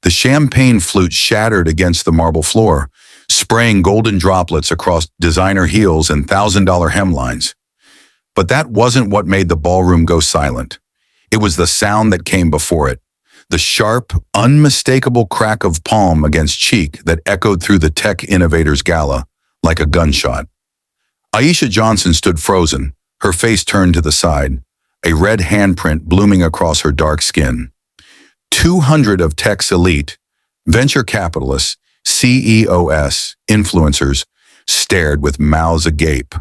The champagne flute shattered against the marble floor, spraying golden droplets across designer heels and $1,000 hemlines. But that wasn't what made the ballroom go silent. It was the sound that came before it, the sharp, unmistakable crack of palm against cheek that echoed through the tech innovator's gala like a gunshot. Aisha Johnson stood frozen, her face turned to the side, a red handprint blooming across her dark skin. 200 of tech's elite, venture capitalists, CEOs, influencers, stared with mouths agape.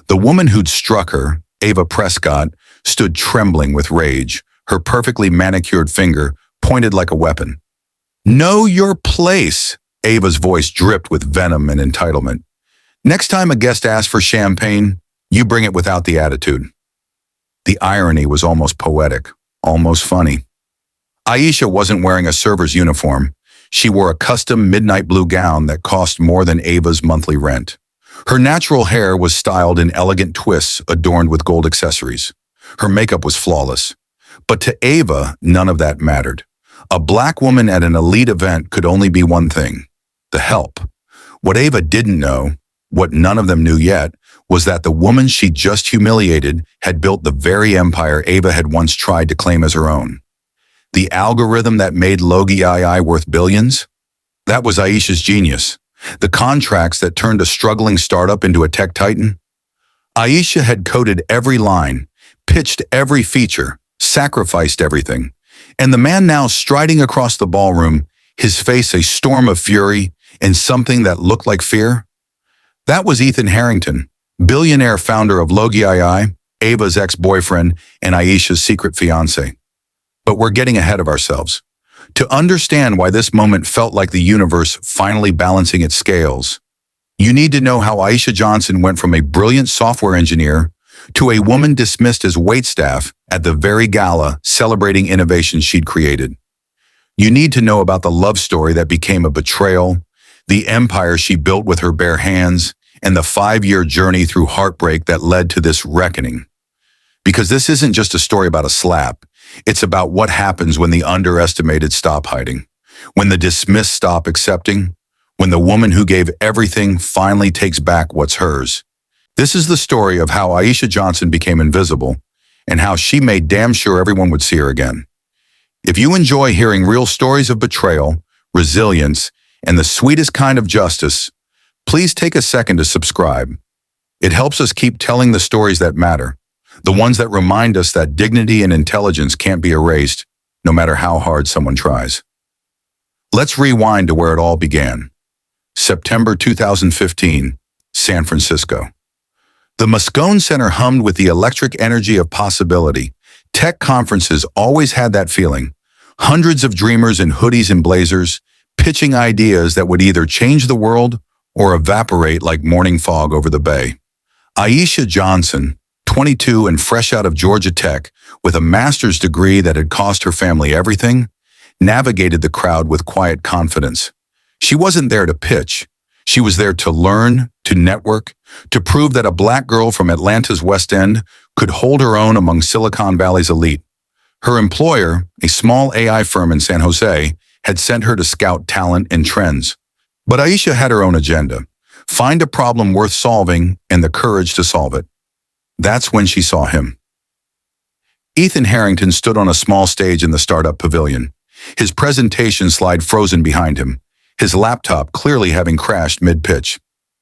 The woman who'd struck her, Ava Prescott, stood trembling with rage, her perfectly manicured finger pointed like a weapon. "Know your place," Ava's voice dripped with venom and entitlement. "Next time a guest asks for champagne, you bring it without the attitude." The irony was almost poetic, almost funny. Aisha wasn't wearing a server's uniform. She wore a custom midnight blue gown that cost more than Ava's monthly rent. Her natural hair was styled in elegant twists adorned with gold accessories. Her makeup was flawless. But to Ava, none of that mattered. A black woman at an elite event could only be one thing: the help. What Ava didn't know, what none of them knew yet, was that the woman she just humiliated had built the very empire Ava had once tried to claim as her own. The algorithm that made Logi AI worth billions? That was Aisha's genius. The contracts that turned a struggling startup into a tech titan? Aisha had coded every line, pitched every feature, sacrificed everything. And the man now striding across the ballroom, his face a storm of fury and something that looked like fear? That was Ethan Harrington, billionaire founder of Logi AI, Ava's ex-boyfriend, and Aisha's secret fiancé. But we're getting ahead of ourselves. To understand why this moment felt like the universe finally balancing its scales, you need to know how Aisha Johnson went from a brilliant software engineer to a woman dismissed as waitstaff at the very gala celebrating innovations she'd created. You need to know about the love story that became a betrayal, the empire she built with her bare hands, and the 5-year journey through heartbreak that led to this reckoning. Because this isn't just a story about a slap. It's about what happens when the underestimated stop hiding, when the dismissed stop accepting, when the woman who gave everything finally takes back what's hers. This is the story of how Aisha Johnson became invisible and how she made damn sure everyone would see her again. If you enjoy hearing real stories of betrayal, resilience, and the sweetest kind of justice, please take a second to subscribe. It helps us keep telling the stories that matter. The ones that remind us that dignity and intelligence can't be erased, no matter how hard someone tries. Let's rewind to where it all began. September 2015, San Francisco. The Moscone Center hummed with the electric energy of possibility. Tech conferences always had that feeling. Hundreds of dreamers in hoodies and blazers, pitching ideas that would either change the world or evaporate like morning fog over the bay. Aisha Johnson, 22 and fresh out of Georgia Tech, with a master's degree that had cost her family everything, navigated the crowd with quiet confidence. She wasn't there to pitch. She was there to learn, to network, to prove that a black girl from Atlanta's West End could hold her own among Silicon Valley's elite. Her employer, a small AI firm in San Jose, had sent her to scout talent and trends. But Aisha had her own agenda: find a problem worth solving and the courage to solve it. That's when she saw him. Ethan Harrington stood on a small stage in the startup pavilion, his presentation slide frozen behind him, his laptop clearly having crashed mid-pitch.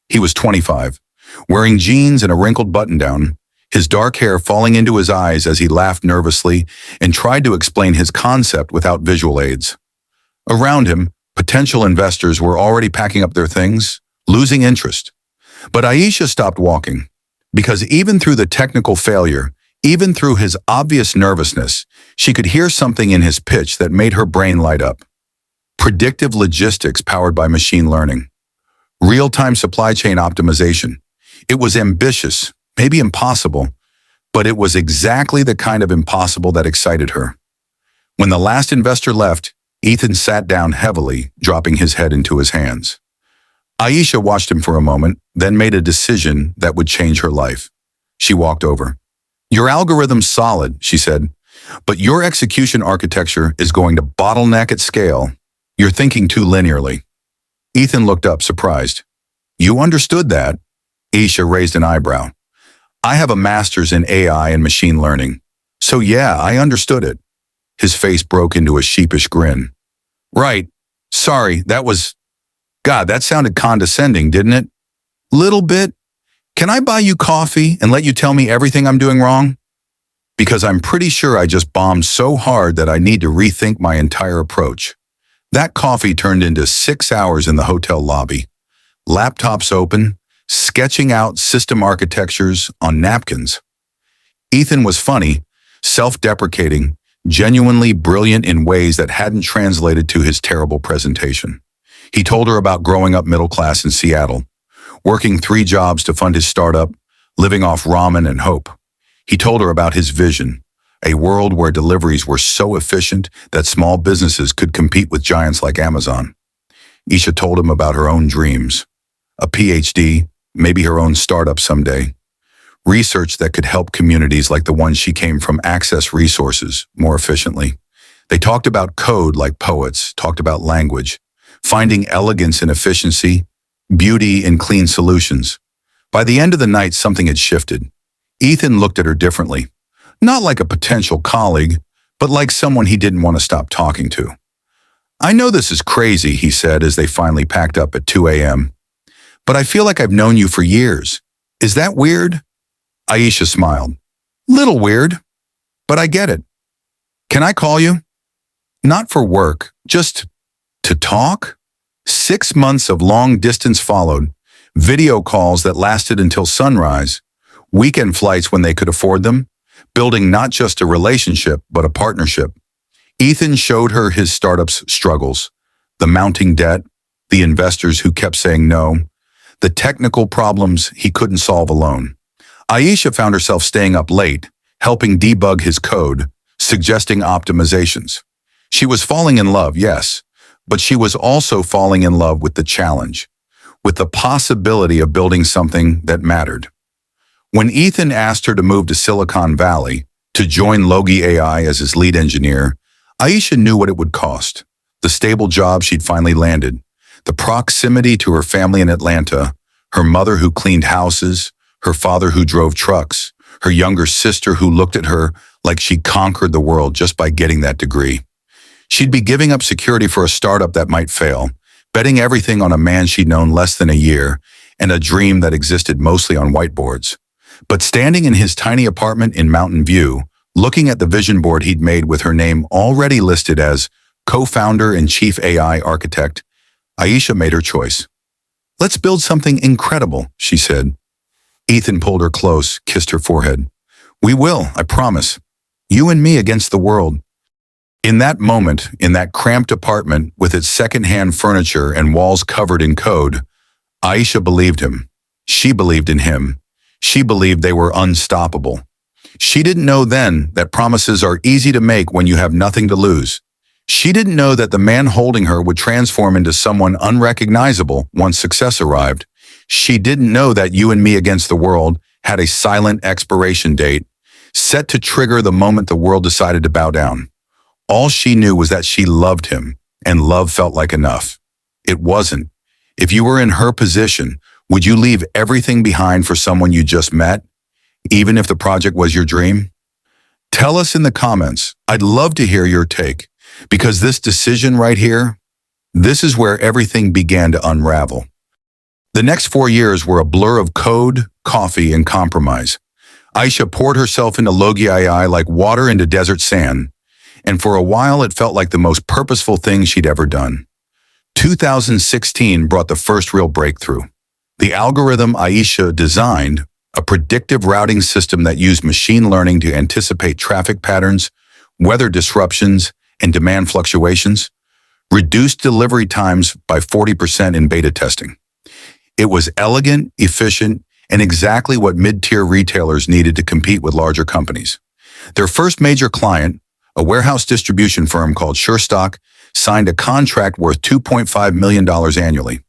He was 25, wearing jeans and a wrinkled button-down, his dark hair falling into his eyes as he laughed nervously and tried to explain his concept without visual aids. Around him, potential investors were already packing up their things, losing interest. But Aisha stopped walking. Because even through the technical failure, even through his obvious nervousness, she could hear something in his pitch that made her brain light up. Predictive logistics powered by machine learning. Real-time supply chain optimization. It was ambitious, maybe impossible, but it was exactly the kind of impossible that excited her. When the last investor left, Ethan sat down heavily, dropping his head into his hands. Aisha watched him for a moment, then made a decision that would change her life. She walked over. "Your algorithm's solid," she said, "but your execution architecture is going to bottleneck at scale. You're thinking too linearly. Ethan looked up, surprised. You understood that? Aisha raised an eyebrow. I have a master's in AI and machine learning. So yeah, I understood it. His face broke into a sheepish grin. Right. Sorry, God, that sounded condescending, didn't it? Little bit. Can I buy you coffee and let you tell me everything I'm doing wrong? Because I'm pretty sure I just bombed so hard that I need to rethink my entire approach. That coffee turned into 6 hours in the hotel lobby. Laptops open, sketching out system architectures on napkins. Ethan was funny, self-deprecating, genuinely brilliant in ways that hadn't translated to his terrible presentation. He told her about growing up middle class in Seattle, working 3 jobs to fund his startup, living off ramen and hope. He told her about his vision, a world where deliveries were so efficient that small businesses could compete with giants like Amazon. Aisha told him about her own dreams, a PhD, maybe her own startup someday, research that could help communities like the one she came from access resources more efficiently. They talked about code like poets, talked about language, finding elegance in efficiency, beauty in clean solutions. By the end of the night, something had shifted. Ethan looked at her differently, not like a potential colleague, but like someone he didn't want to stop talking to. I know this is crazy, he said as they finally packed up at 2 a.m., but I feel like I've known you for years. Is that weird? Aisha smiled. Little weird, but I get it. Can I call you? Not for work, just to talk? 6 months of long distance followed, video calls that lasted until sunrise, weekend flights when they could afford them, building not just a relationship, but a partnership. Ethan showed her his startup's struggles, the mounting debt, the investors who kept saying no, the technical problems he couldn't solve alone. Aisha found herself staying up late, helping debug his code, suggesting optimizations. She was falling in love, yes, but she was also falling in love with the challenge, with the possibility of building something that mattered. When Ethan asked her to move to Silicon Valley, to join Logi AI as his lead engineer, Aisha knew what it would cost. The stable job she'd finally landed, the proximity to her family in Atlanta, her mother who cleaned houses, her father who drove trucks, her younger sister who looked at her like she'd conquered the world just by getting that degree. She'd be giving up security for a startup that might fail, betting everything on a man she'd known less than a year, and a dream that existed mostly on whiteboards. But standing in his tiny apartment in Mountain View, looking at the vision board he'd made with her name already listed as co-founder and chief AI architect, Aisha made her choice. Let's build something incredible, she said. Ethan pulled her close, kissed her forehead. We will, I promise. You and me against the world. In that moment, in that cramped apartment with its second-hand furniture and walls covered in code, Aisha believed him. She believed in him. She believed they were unstoppable. She didn't know then that promises are easy to make when you have nothing to lose. She didn't know that the man holding her would transform into someone unrecognizable once success arrived. She didn't know that you and me against the world had a silent expiration date, set to trigger the moment the world decided to bow down. All she knew was that she loved him, and love felt like enough. It wasn't. If you were in her position, would you leave everything behind for someone you just met, even if the project was your dream? Tell us in the comments. I'd love to hear your take, because this decision right here, this is where everything began to unravel. The next 4 years were a blur of code, coffee, and compromise. Aisha poured herself into Logi AI like water into desert sand, and for a while it felt like the most purposeful thing she'd ever done. 2016 brought the first real breakthrough. The algorithm Aisha designed, a predictive routing system that used machine learning to anticipate traffic patterns, weather disruptions, and demand fluctuations, reduced delivery times by 40% in beta testing. It was elegant, efficient, and exactly what mid-tier retailers needed to compete with larger companies. Their first major client, a warehouse distribution firm called SureStock, signed a contract worth $2.5 million annually.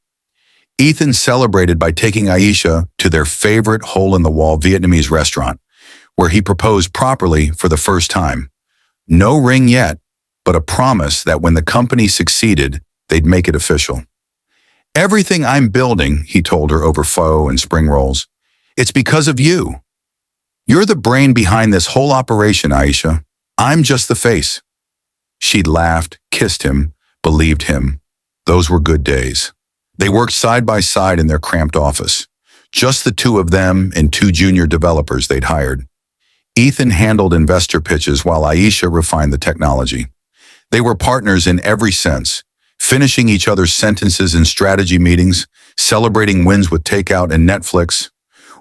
Ethan celebrated by taking Aisha to their favorite hole-in-the-wall Vietnamese restaurant, where he proposed properly for the first time. No ring yet, but a promise that when the company succeeded, they'd make it official. Everything I'm building, he told her over pho and spring rolls, it's because of you. You're the brain behind this whole operation, Aisha. I'm just the face. She'd laughed, kissed him, believed him. Those were good days. They worked side by side in their cramped office. Just the two of them and two junior developers they'd hired. Ethan handled investor pitches while Aisha refined the technology. They were partners in every sense, finishing each other's sentences in strategy meetings, celebrating wins with takeout and Netflix,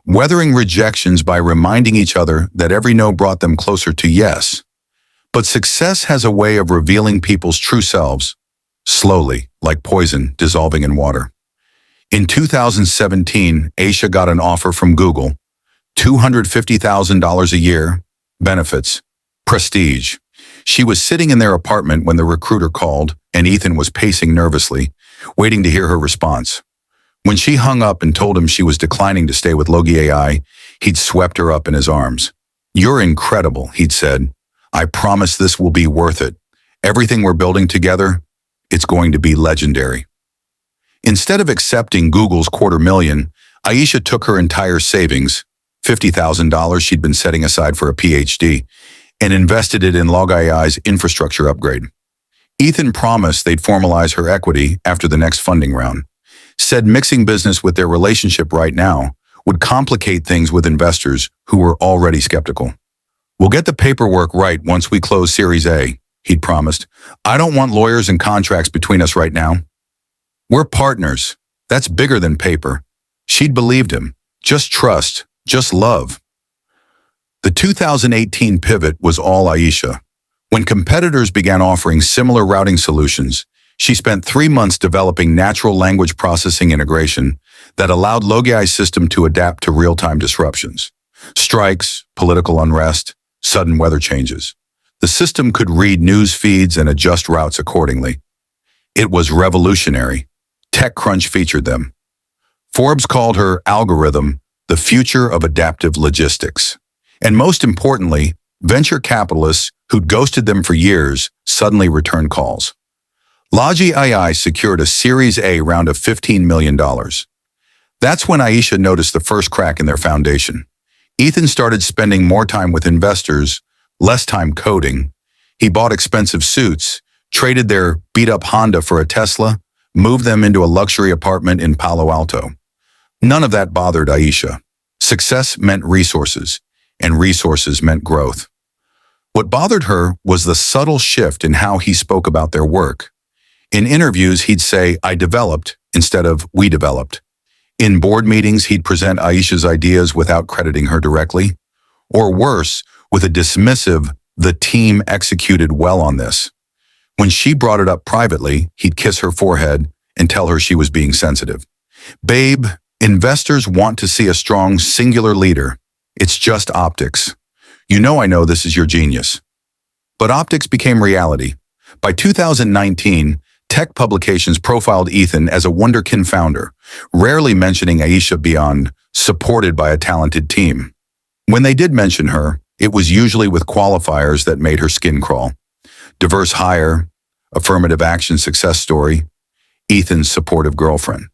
weathering rejections by reminding each other that every no brought them closer to yes. But success has a way of revealing people's true selves, slowly, like poison dissolving in water. In 2017, Aisha got an offer from Google, $250,000 a year, benefits, prestige. She was sitting in their apartment when the recruiter called, and Ethan was pacing nervously, waiting to hear her response. When she hung up and told him she was declining to stay with Logi AI, he'd swept her up in his arms. You're incredible, he'd said. I promise this will be worth it. Everything we're building together, it's going to be legendary. Instead of accepting Google's $250,000, Aisha took her entire savings, $50,000 she'd been setting aside for a PhD, and invested it in Logi AI's infrastructure upgrade. Ethan promised they'd formalize her equity after the next funding round. Said mixing business with their relationship right now would complicate things with investors who were already skeptical. We'll get the paperwork right once we close Series A, he'd promised. I don't want lawyers and contracts between us right now. We're partners. That's bigger than paper. She'd believed him. Just trust. Just love. The 2018 pivot was all Aisha. When competitors began offering similar routing solutions, she spent 3 months developing natural language processing integration that allowed Logi's system to adapt to real-time disruptions. Strikes, political unrest, sudden weather changes. The system could read news feeds and adjust routes accordingly. It was revolutionary. TechCrunch featured them. Forbes called her algorithm the future of adaptive logistics. And most importantly, venture capitalists who'd ghosted them for years suddenly returned calls. Logi AI secured a Series A round of $15 million. That's when Aisha noticed the first crack in their foundation. Ethan started spending more time with investors, less time coding. He bought expensive suits, traded their beat-up Honda for a Tesla, moved them into a luxury apartment in Palo Alto. None of that bothered Aisha. Success meant resources, and resources meant growth. What bothered her was the subtle shift in how he spoke about their work. In interviews, he'd say, I developed, instead of we developed. In board meetings, he'd present Aisha's ideas without crediting her directly. Or worse, with a dismissive, the team executed well on this. When she brought it up privately, he'd kiss her forehead and tell her she was being sensitive. Babe, investors want to see a strong, singular leader. It's just optics. You know I know this is your genius. But optics became reality. By 2019, tech publications profiled Ethan as a wunderkind founder, rarely mentioning Aisha beyond supported by a talented team. When they did mention her, it was usually with qualifiers that made her skin crawl. Diverse hire, affirmative action success story, Ethan's supportive girlfriend.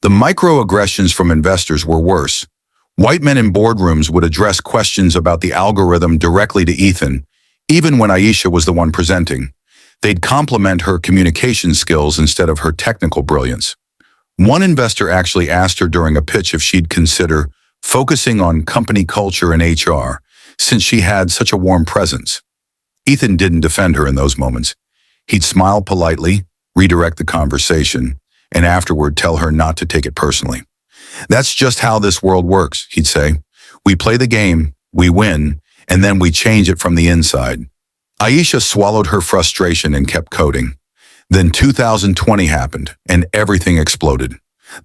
The microaggressions from investors were worse. White men in boardrooms would address questions about the algorithm directly to Ethan, even when Aisha was the one presenting. They'd compliment her communication skills instead of her technical brilliance. One investor actually asked her during a pitch if she'd consider focusing on company culture and HR, since she had such a warm presence. Ethan didn't defend her in those moments. He'd smile politely, redirect the conversation, and afterward tell her not to take it personally. That's just how this world works, he'd say. We play the game, we win, and then we change it from the inside. Aisha swallowed her frustration and kept coding. Then 2020 happened, and everything exploded.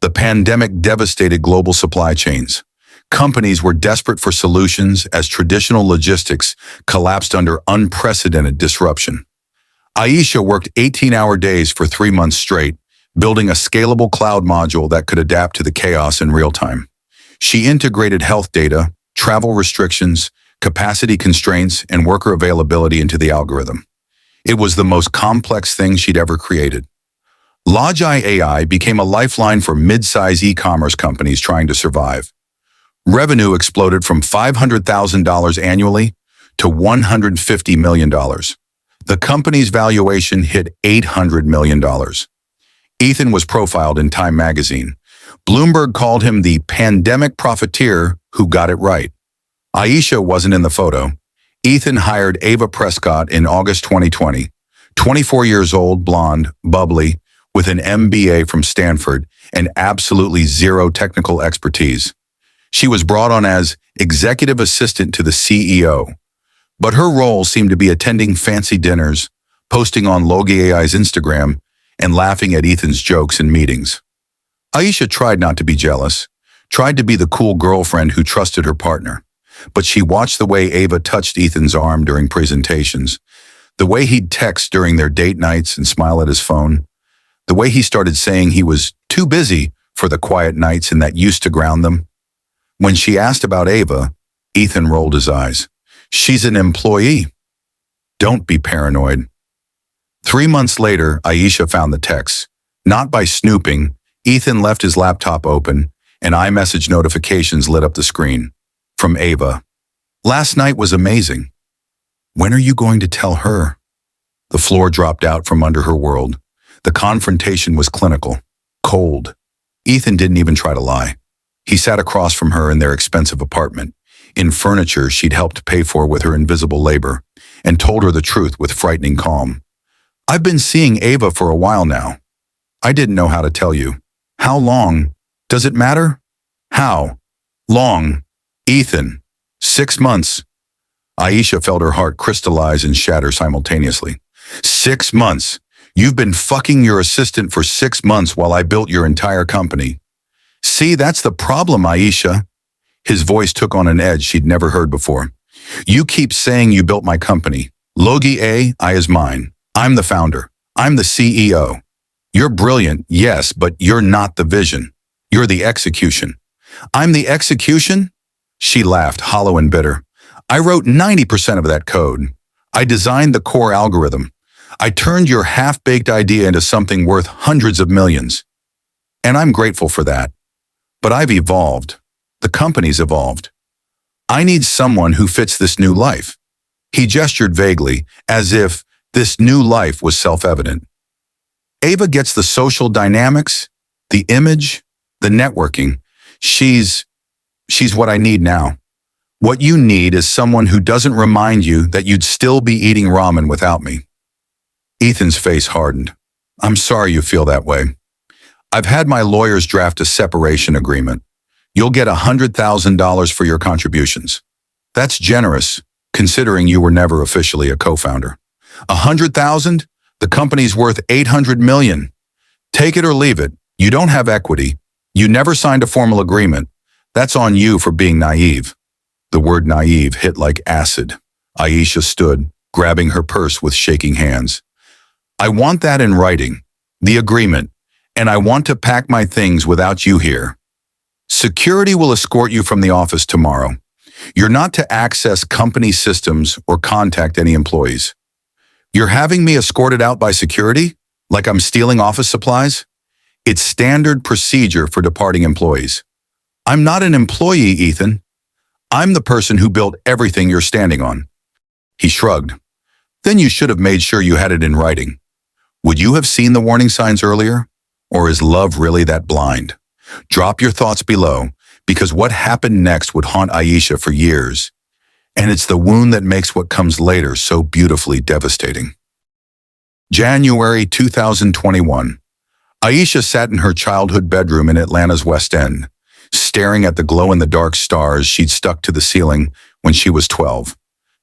The pandemic devastated global supply chains. Companies were desperate for solutions as traditional logistics collapsed under unprecedented disruption. Aisha worked 18-hour days for 3 months straight, building a scalable cloud module that could adapt to the chaos in real time. She integrated health data, travel restrictions, capacity constraints, and worker availability into the algorithm. It was the most complex thing she'd ever created. Logi AI became a lifeline for mid-size e-commerce companies trying to survive. Revenue exploded from $500,000 annually to $150 million. The company's valuation hit $800 million. Ethan was profiled in Time magazine. Bloomberg called him the pandemic profiteer who got it right. Aisha wasn't in the photo. Ethan hired Ava Prescott in August 2020. 24 years old, blonde, bubbly, with an MBA from Stanford and absolutely zero technical expertise. She was brought on as executive assistant to the CEO, but her role seemed to be attending fancy dinners, posting on Logi AI's Instagram, and laughing at Ethan's jokes in meetings. Aisha tried not to be jealous, tried to be the cool girlfriend who trusted her partner, but she watched the way Ava touched Ethan's arm during presentations, the way he'd text during their date nights and smile at his phone, the way he started saying he was too busy for the quiet nights and that used to ground them. When she asked about Ava, Ethan rolled his eyes. She's an employee. Don't be paranoid. 3 months later, Aisha found the text. Not by snooping, Ethan left his laptop open and iMessage notifications lit up the screen. From Ava. Last night was amazing. When are you going to tell her? The floor dropped out from under her world. The confrontation was clinical, cold. Ethan didn't even try to lie. He sat across from her in their expensive apartment, in furniture she'd helped pay for with her invisible labor, and told her the truth with frightening calm. I've been seeing Ava for a while now. I didn't know how to tell you. How long? Does it matter? How long? Ethan. 6 months. Aisha felt her heart crystallize and shatter simultaneously. 6 months. You've been fucking your assistant for 6 months while I built your entire company. See, that's the problem, Aisha. His voice took on an edge she'd never heard before. You keep saying you built my company. Logi AI is mine. I'm the founder. I'm the CEO. You're brilliant, yes, but you're not the vision. You're the execution. I'm the execution? She laughed, hollow and bitter. I wrote 90% of that code. I designed the core algorithm. I turned your half-baked idea into something worth hundreds of millions. And I'm grateful for that. But I've evolved. The company's evolved. I need someone who fits this new life. He gestured vaguely, as if this new life was self-evident. Ava gets the social dynamics, the image, the networking. She's what I need now. What you need is someone who doesn't remind you that you'd still be eating ramen without me. Ethan's face hardened. I'm sorry you feel that way. I've had my lawyers draft a separation agreement. You'll get $100,000 for your contributions. That's generous, considering you were never officially a co-founder. $100,000? The company's worth $800 million. Take it or leave it. You don't have equity. You never signed a formal agreement. That's on you for being naive. The word naive hit like acid. Aisha stood, grabbing her purse with shaking hands. I want that in writing, the agreement, and I want to pack my things without you here. Security will escort you from the office tomorrow. You're not to access company systems or contact any employees. You're having me escorted out by security? Like I'm stealing office supplies? It's standard procedure for departing employees. I'm not an employee, Ethan. I'm the person who built everything you're standing on. He shrugged. Then you should have made sure you had it in writing. Would you have seen the warning signs earlier? Or is love really that blind? Drop your thoughts below, because what happened next would haunt Aisha for years. And it's the wound that makes what comes later so beautifully devastating. January 2021. Aisha sat in her childhood bedroom in Atlanta's West End, staring at the glow-in-the-dark stars she'd stuck to the ceiling when she was 12.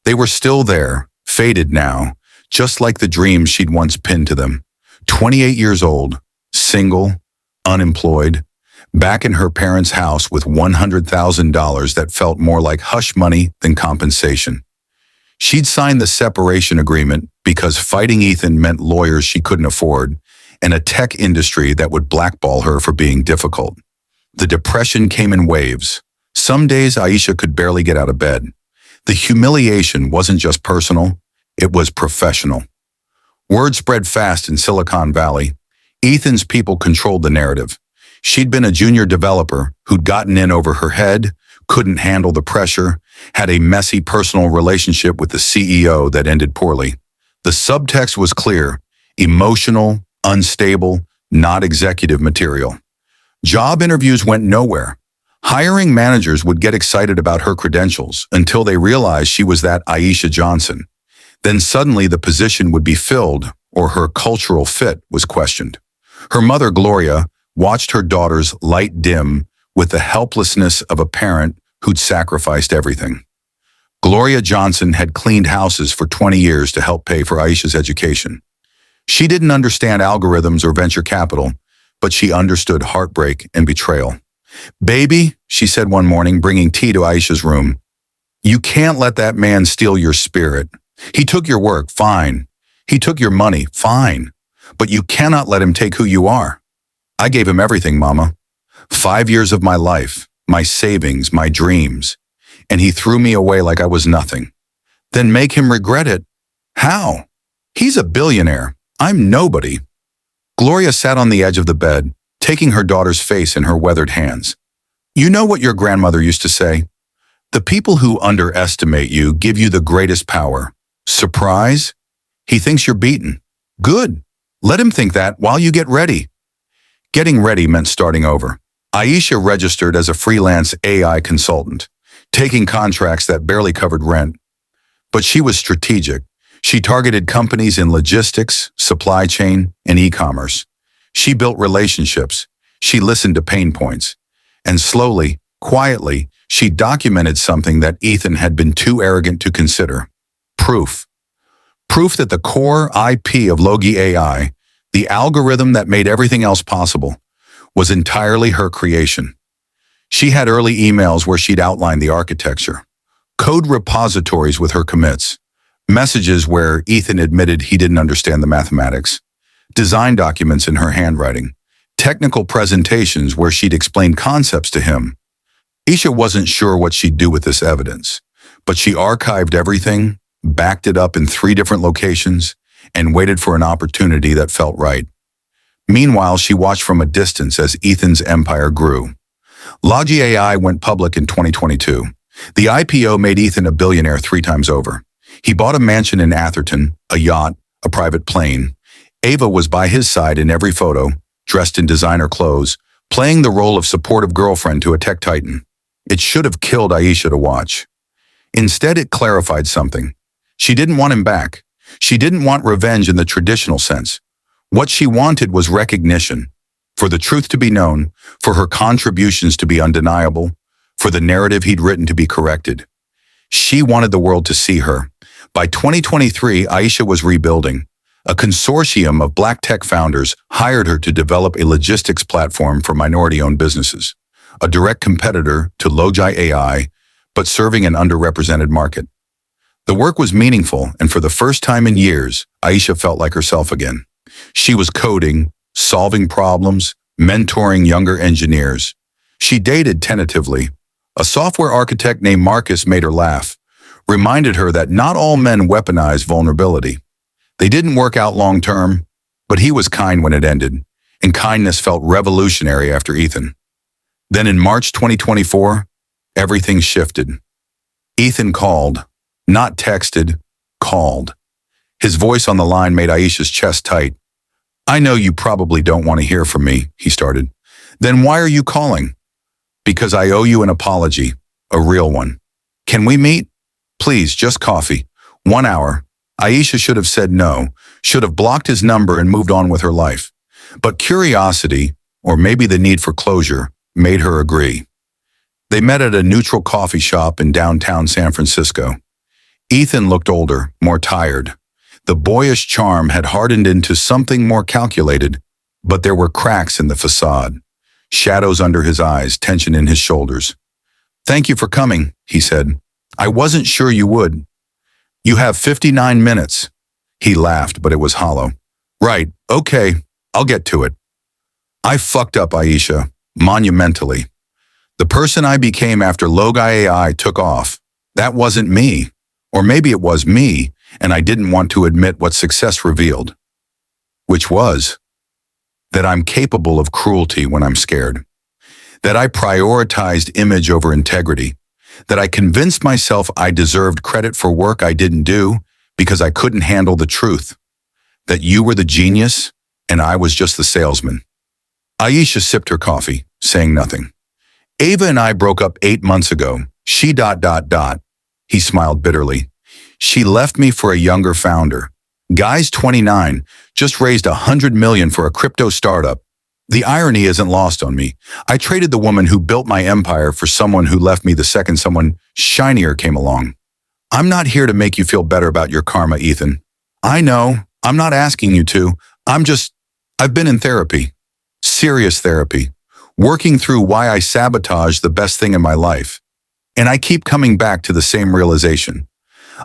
They were still there, faded now, just like the dreams she'd once pinned to them. 28 years old, single, unemployed, back in her parents' house with $100,000 that felt more like hush money than compensation. She'd signed the separation agreement because fighting Ethan meant lawyers she couldn't afford and a tech industry that would blackball her for being difficult. The depression came in waves. Some days Aisha could barely get out of bed. The humiliation wasn't just personal, it was professional. Word spread fast in Silicon Valley. Ethan's people controlled the narrative. She'd been a junior developer who'd gotten in over her head, couldn't handle the pressure, had a messy personal relationship with the CEO that ended poorly. The subtext was clear: emotional, unstable, not executive material. Job interviews went nowhere. Hiring managers would get excited about her credentials until they realized she was that Aisha Johnson. Then suddenly the position would be filled, or her cultural fit was questioned. Her mother, Gloria, watched her daughter's light dim with the helplessness of a parent who'd sacrificed everything. Gloria Johnson had cleaned houses for 20 years to help pay for Aisha's education. She didn't understand algorithms or venture capital, but she understood heartbreak and betrayal. "Baby," she said one morning, bringing tea to Aisha's room, "you can't let that man steal your spirit. He took your work, fine. He took your money, fine. But you cannot let him take who you are. I gave him everything, Mama. 5 years of my life, my savings, my dreams. And he threw me away like I was nothing. Then make him regret it? How? He's a billionaire. I'm nobody." Gloria sat on the edge of the bed, taking her daughter's face in her weathered hands. "You know what your grandmother used to say? The people who underestimate you give you the greatest power. Surprise? He thinks you're beaten. Good. Let him think that while you get ready." Getting ready meant starting over. Aisha registered as a freelance AI consultant, taking contracts that barely covered rent. But she was strategic. She targeted companies in logistics, supply chain, and e-commerce. She built relationships. She listened to pain points. And slowly, quietly, she documented something that Ethan had been too arrogant to consider. Proof. Proof that the core IP of Logi AI, the algorithm that made everything else possible, was entirely her creation. She had early emails where she'd outlined the architecture, code repositories with her commits, messages where Ethan admitted he didn't understand the mathematics, design documents in her handwriting, technical presentations where she'd explained concepts to him. Aisha wasn't sure what she'd do with this evidence, but she archived everything, backed it up in 3 different locations, and waited for an opportunity that felt right. Meanwhile, she watched from a distance as Ethan's empire grew. Logi AI went public in 2022. The IPO made Ethan a billionaire 3 times over. He bought a mansion in Atherton, a yacht, a private plane. Ava was by his side in every photo, dressed in designer clothes, playing the role of supportive girlfriend to a tech titan. It should have killed Aisha to watch. Instead, it clarified something. She didn't want him back. She didn't want revenge in the traditional sense. What she wanted was recognition, for the truth to be known, for her contributions to be undeniable, for the narrative he'd written to be corrected. She wanted the world to see her. By 2023, Aisha was rebuilding. A consortium of Black tech founders hired her to develop a logistics platform for minority-owned businesses, a direct competitor to Logi AI, but serving an underrepresented market. The work was meaningful, and for the first time in years, Aisha felt like herself again. She was coding, solving problems, mentoring younger engineers. She dated tentatively. A software architect named Marcus made her laugh, reminded her that not all men weaponize vulnerability. They didn't work out long term, but he was kind when it ended, and kindness felt revolutionary after Ethan. Then in March 2024, everything shifted. Ethan called, not texted, called. His voice on the line made Aisha's chest tight. "I know you probably don't want to hear from me," he started. "Then why are you calling?" "Because I owe you an apology, a real one. Can we meet? Please, just coffee. 1 hour." Aisha should have said no, should have blocked his number and moved on with her life. But curiosity, or maybe the need for closure, made her agree. They met at a neutral coffee shop in downtown San Francisco. Ethan looked older, more tired. The boyish charm had hardened into something more calculated, but there were cracks in the facade, shadows under his eyes, tension in his shoulders. "Thank you for coming," he said. "I wasn't sure you would." "You have 59 minutes. He laughed, but it was hollow. "Right, okay, I'll get to it. I fucked up, Aisha, monumentally. The person I became after Logi AI took off, that wasn't me. Or maybe it was me, and I didn't want to admit what success revealed. Which was. that I'm capable of cruelty when I'm scared, that I prioritized image over integrity, that I convinced myself I deserved credit for work I didn't do because I couldn't handle the truth, that you were the genius and I was just the salesman. Aisha sipped her coffee, saying nothing. Ava and I broke up 8 months ago. She ... He smiled bitterly. She left me for a younger founder. Guy's 29, just raised $100 million for a crypto startup. The irony isn't lost on me. I traded the woman who built my empire for someone who left me the second someone shinier came along. I'm not here to make you feel better about your karma, Ethan. I know, I'm not asking you to. I've been in therapy. Serious therapy. Working through why I sabotaged the best thing in my life. And I keep coming back to the same realization.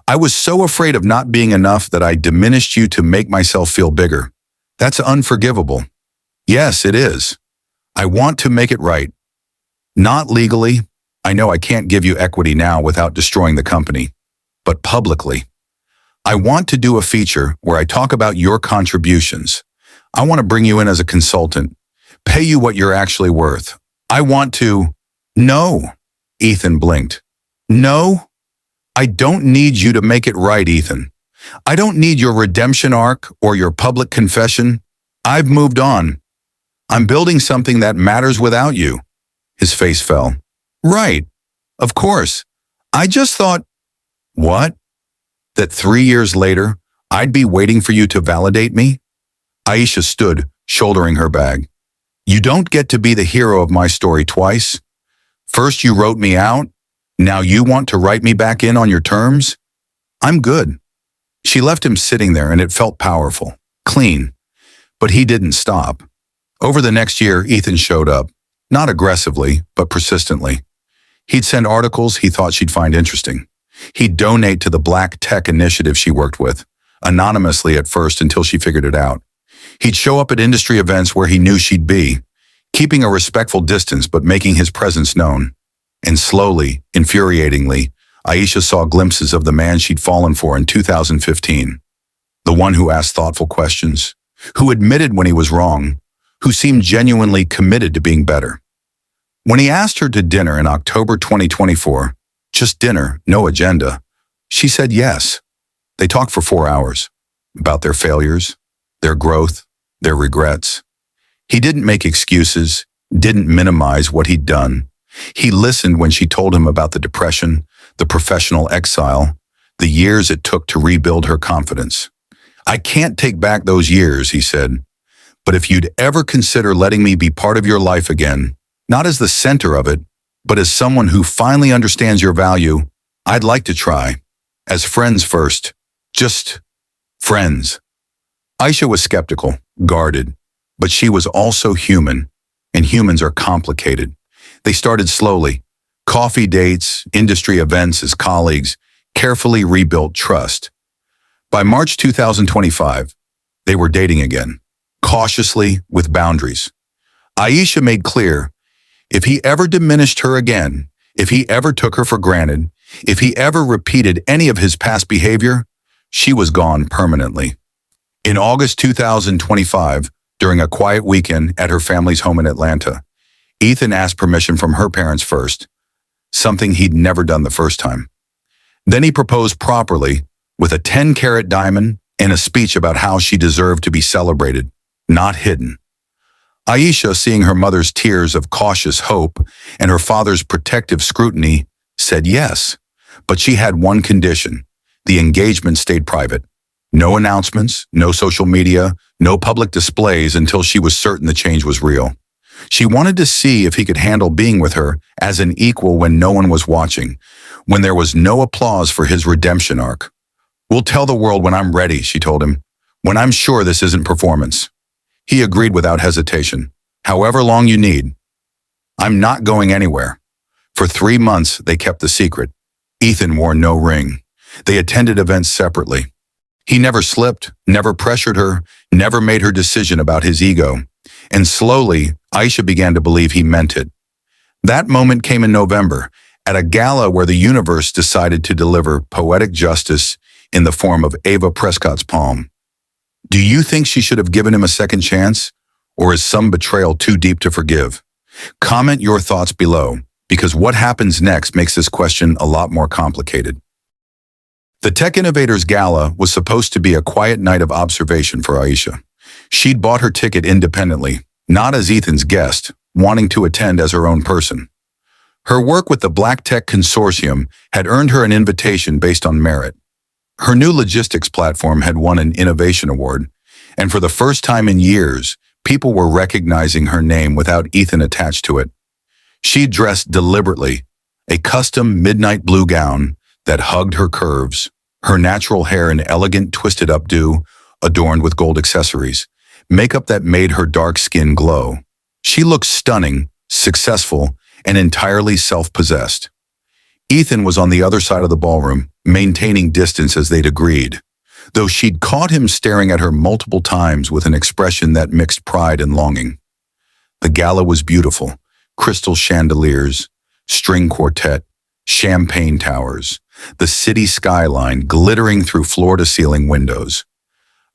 I was so afraid of not being enough that I diminished you to make myself feel bigger. That's unforgivable. Yes, it is. I want to make it right. Not legally. I know I can't give you equity now without destroying the company. But publicly. I want to do a feature where I talk about your contributions. I want to bring you in as a consultant. Pay you what you're actually worth. I want to... No. Ethan blinked. No. I don't need you to make it right, Ethan. I don't need your redemption arc or your public confession. I've moved on. I'm building something that matters without you. His face fell. Right. Of course. I just thought... What? That 3 years later, I'd be waiting for you to validate me? Aisha stood, shouldering her bag. You don't get to be the hero of my story twice. First you wrote me out. Now you want to write me back in on your terms? I'm good. She left him sitting there and it felt powerful, clean. But he didn't stop. Over the next year, Ethan showed up. Not aggressively, but persistently. He'd send articles he thought she'd find interesting. He'd donate to the Black Tech initiative she worked with, anonymously at first until she figured it out. He'd show up at industry events where he knew she'd be, keeping a respectful distance but making his presence known. And slowly, infuriatingly, Aisha saw glimpses of the man she'd fallen for in 2015. The one who asked thoughtful questions, who admitted when he was wrong, who seemed genuinely committed to being better. When he asked her to dinner in October 2024, just dinner, no agenda, she said yes. They talked for 4 hours about their failures, their growth, their regrets. He didn't make excuses, didn't minimize what he'd done. He listened when she told him about the depression, the professional exile, the years it took to rebuild her confidence. I can't take back those years, he said, but if you'd ever consider letting me be part of your life again, not as the center of it, but as someone who finally understands your value, I'd like to try. As friends first. Just friends. Aisha was skeptical, guarded, but she was also human, and humans are complicated. They started slowly. Coffee dates, industry events as colleagues, carefully rebuilt trust. By March 2025, they were dating again, cautiously, with boundaries. Aisha made clear, if he ever diminished her again, if he ever took her for granted, if he ever repeated any of his past behavior, she was gone permanently. In August 2025, during a quiet weekend at her family's home in Atlanta, Ethan asked permission from her parents first, something he'd never done the first time. Then he proposed properly, with a 10-carat diamond and a speech about how she deserved to be celebrated, not hidden. Aisha, seeing her mother's tears of cautious hope and her father's protective scrutiny, said yes, but she had one condition. The engagement stayed private. No announcements, no social media, no public displays until she was certain the change was real. She wanted to see if he could handle being with her as an equal when no one was watching, when there was no applause for his redemption arc. We'll tell the world when I'm ready, she told him, when I'm sure this isn't performance. He agreed without hesitation. However long you need. I'm not going anywhere. For 3 months, they kept the secret. Ethan wore no ring. They attended events separately. He never slipped, never pressured her, never made her decision about his ego. And slowly, Aisha began to believe he meant it. That moment came in November, at a gala where the universe decided to deliver poetic justice in the form of Ava Prescott's palm. Do you think she should have given him a second chance? Or is some betrayal too deep to forgive? Comment your thoughts below, because what happens next makes this question a lot more complicated. The tech innovator's gala was supposed to be a quiet night of observation for Aisha. She'd bought her ticket independently, not as Ethan's guest, wanting to attend as her own person. Her work with the Black Tech Consortium had earned her an invitation based on merit. Her new logistics platform had won an innovation award, and for the first time in years, people were recognizing her name without Ethan attached to it. She dressed deliberately, a custom midnight blue gown that hugged her curves, her natural hair an elegant twisted updo adorned with gold accessories, makeup that made her dark skin glow. She looked stunning, successful, and entirely self-possessed. Ethan was on the other side of the ballroom, maintaining distance as they'd agreed, though she'd caught him staring at her multiple times with an expression that mixed pride and longing. The gala was beautiful: crystal chandeliers, string quartet, champagne towers, the city skyline glittering through floor-to-ceiling windows.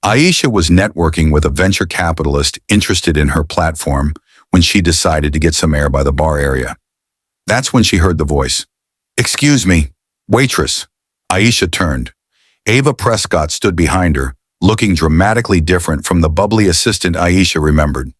Aisha was networking with a venture capitalist interested in her platform when she decided to get some air by the bar area. That's when she heard the voice. "Excuse me, waitress." Aisha turned. Ava Prescott stood behind her, looking dramatically different from the bubbly assistant Aisha remembered.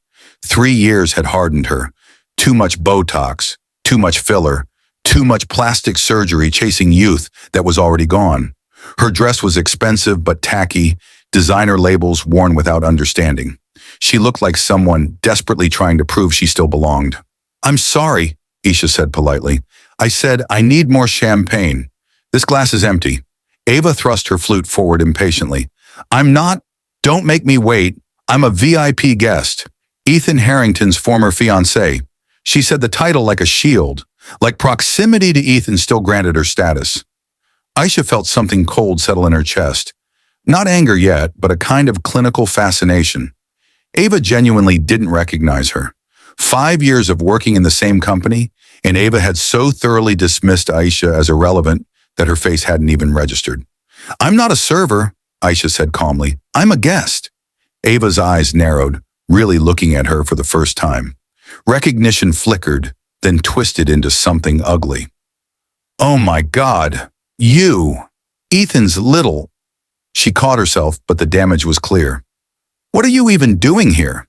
3 years had hardened her. Too much Botox, too much filler, too much plastic surgery chasing youth that was already gone. Her dress was expensive but tacky, designer labels worn without understanding. She looked like someone desperately trying to prove she still belonged. "I'm sorry," Aisha said politely. "I said I need more champagne. This glass is empty." Ava thrust her flute forward impatiently. "I'm not. Don't make me wait. I'm a VIP guest. Ethan Harrington's former fiancé." She said the title like a shield, like proximity to Ethan still granted her status. Aisha felt something cold settle in her chest. Not anger yet, but a kind of clinical fascination. Ava genuinely didn't recognize her. 5 years of working in the same company, and Ava had so thoroughly dismissed Aisha as irrelevant that her face hadn't even registered. "I'm not a server," Aisha said calmly. "I'm a guest." Ava's eyes narrowed, really looking at her for the first time. Recognition flickered, then twisted into something ugly. "Oh my God, you! Ethan's little..." She caught herself, but the damage was clear. "What are you even doing here?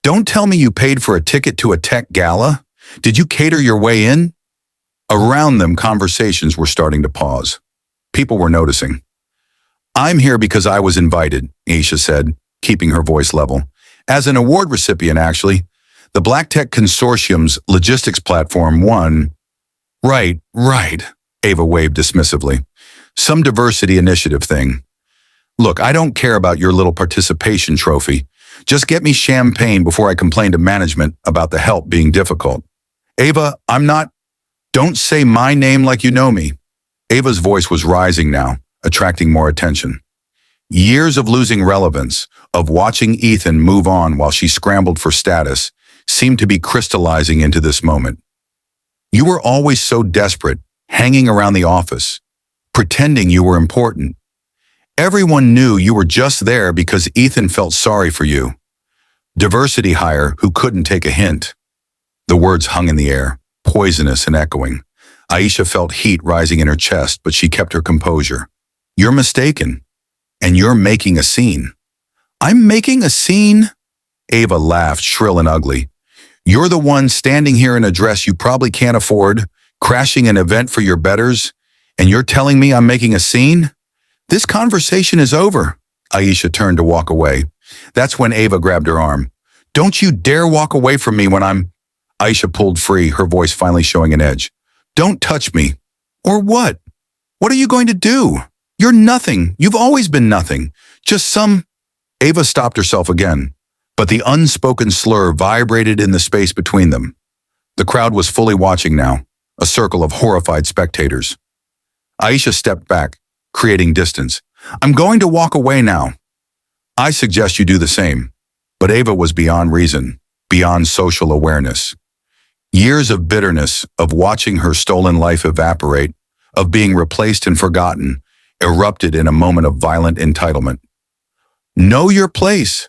Don't tell me you paid for a ticket to a tech gala? Did you cater your way in?" Around them, conversations were starting to pause. People were noticing. "I'm here because I was invited," Aisha said, keeping her voice level. "As an award recipient, actually. The Black Tech Consortium's logistics platform won." Right, Ava waved dismissively. "Some diversity initiative thing. Look, I don't care about your little participation trophy. Just get me champagne before I complain to management about the help being difficult." "Ava, I'm not..." "Don't say my name like you know me." Ava's voice was rising now, attracting more attention. Years of losing relevance, of watching Ethan move on while she scrambled for status, seemed to be crystallizing into this moment. "You were always so desperate, hanging around the office, pretending you were important. Everyone knew you were just there because Ethan felt sorry for you. Diversity hire who couldn't take a hint." The words hung in the air, poisonous and echoing. Aisha felt heat rising in her chest, but she kept her composure. "You're mistaken, and you're making a scene." "I'm making a scene?" Ava laughed, shrill and ugly. "You're the one standing here in a dress you probably can't afford, crashing an event for your betters, and you're telling me I'm making a scene? This conversation is over." Aisha turned to walk away. That's when Ava grabbed her arm. "Don't you dare walk away from me when I'm..." Aisha pulled free, her voice finally showing an edge. "Don't touch me." "Or what? What are you going to do? You're nothing. You've always been nothing. Just some..." Ava stopped herself again, but the unspoken slur vibrated in the space between them. The crowd was fully watching now, a circle of horrified spectators. Aisha stepped back, creating distance. "I'm going to walk away now." "I suggest you do the same." But Ava was beyond reason, beyond social awareness. Years of bitterness, of watching her stolen life evaporate, of being replaced and forgotten, erupted in a moment of violent entitlement. "Know your place.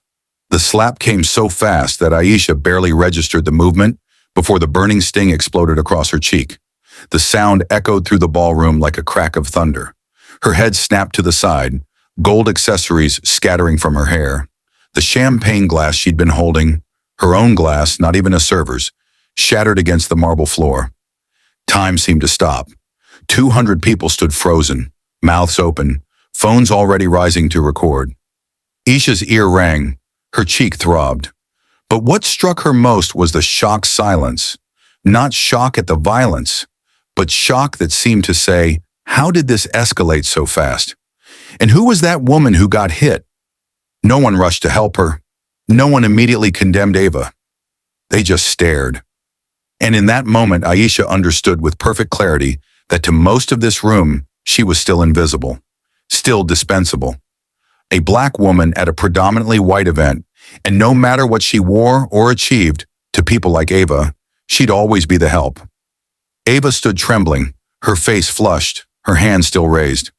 The slap came so fast that Aisha barely registered the movement before the burning sting exploded across her cheek. The sound echoed through the ballroom like a crack of thunder. Her head snapped to the side, gold accessories scattering from her hair. The champagne glass she'd been holding, her own glass, not even a server's, shattered against the marble floor. Time seemed to stop. 200 people stood frozen, mouths open, phones already rising to record. Aisha's ear rang, her cheek throbbed. But what struck her most was the shocked silence. Not shock at the violence, but shock that seemed to say, how did this escalate so fast? And who was that woman who got hit? No one rushed to help her. No one immediately condemned Ava. They just stared. And in that moment, Aisha understood with perfect clarity that to most of this room, she was still invisible, still dispensable. A black woman at a predominantly white event, and no matter what she wore or achieved, to people like Ava, she'd always be the help. Ava stood trembling, her face flushed, her hand still raised.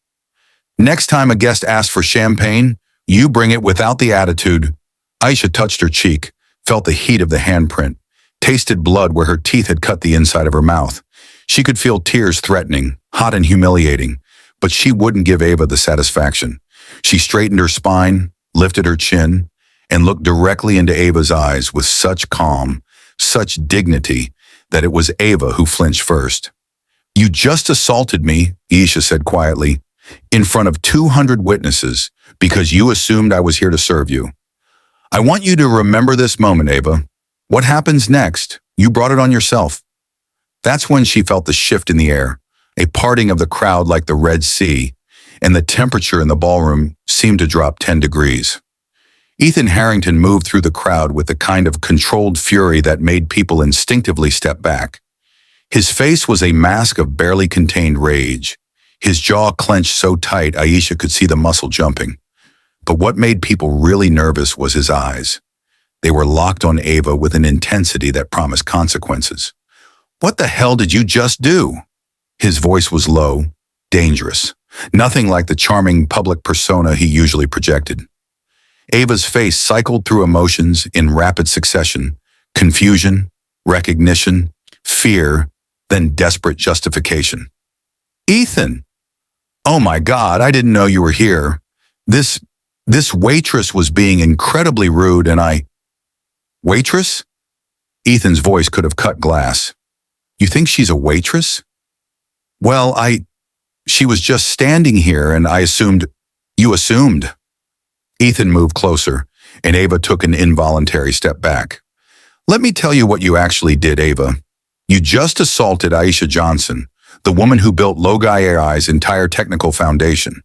Next time a guest asks for champagne, you bring it without the attitude. Aisha touched her cheek, felt the heat of the handprint, tasted blood where her teeth had cut the inside of her mouth. She could feel tears threatening, hot and humiliating, but she wouldn't give Ava the satisfaction. She straightened her spine, lifted her chin, and looked directly into Ava's eyes with such calm, such dignity, that it was Ava who flinched first. You just assaulted me, Aisha said quietly, in front of 200 witnesses because you assumed I was here to serve you. I want you to remember this moment, Ava. What happens next? You brought it on yourself. That's when she felt the shift in the air, a parting of the crowd like the Red Sea, and the temperature in the ballroom seemed to drop 10 degrees. Ethan Harrington moved through the crowd with the kind of controlled fury that made people instinctively step back. His face was a mask of barely contained rage. His jaw clenched so tight Aisha could see the muscle jumping. But what made people really nervous was his eyes. They were locked on Ava with an intensity that promised consequences. What the hell did you just do? His voice was low, dangerous, nothing like the charming public persona he usually projected. Ava's face cycled through emotions in rapid succession: confusion, recognition, fear, then desperate justification. Ethan! Oh my God, I didn't know you were here. This waitress was being incredibly rude and I... Waitress? Ethan's voice could have cut glass. You think she's a waitress? Well, she was just standing here and I assumed... You assumed. Ethan moved closer, and Ava took an involuntary step back. Let me tell you what you actually did, Ava. You just assaulted Aisha Johnson, the woman who built Logai AI's entire technical foundation.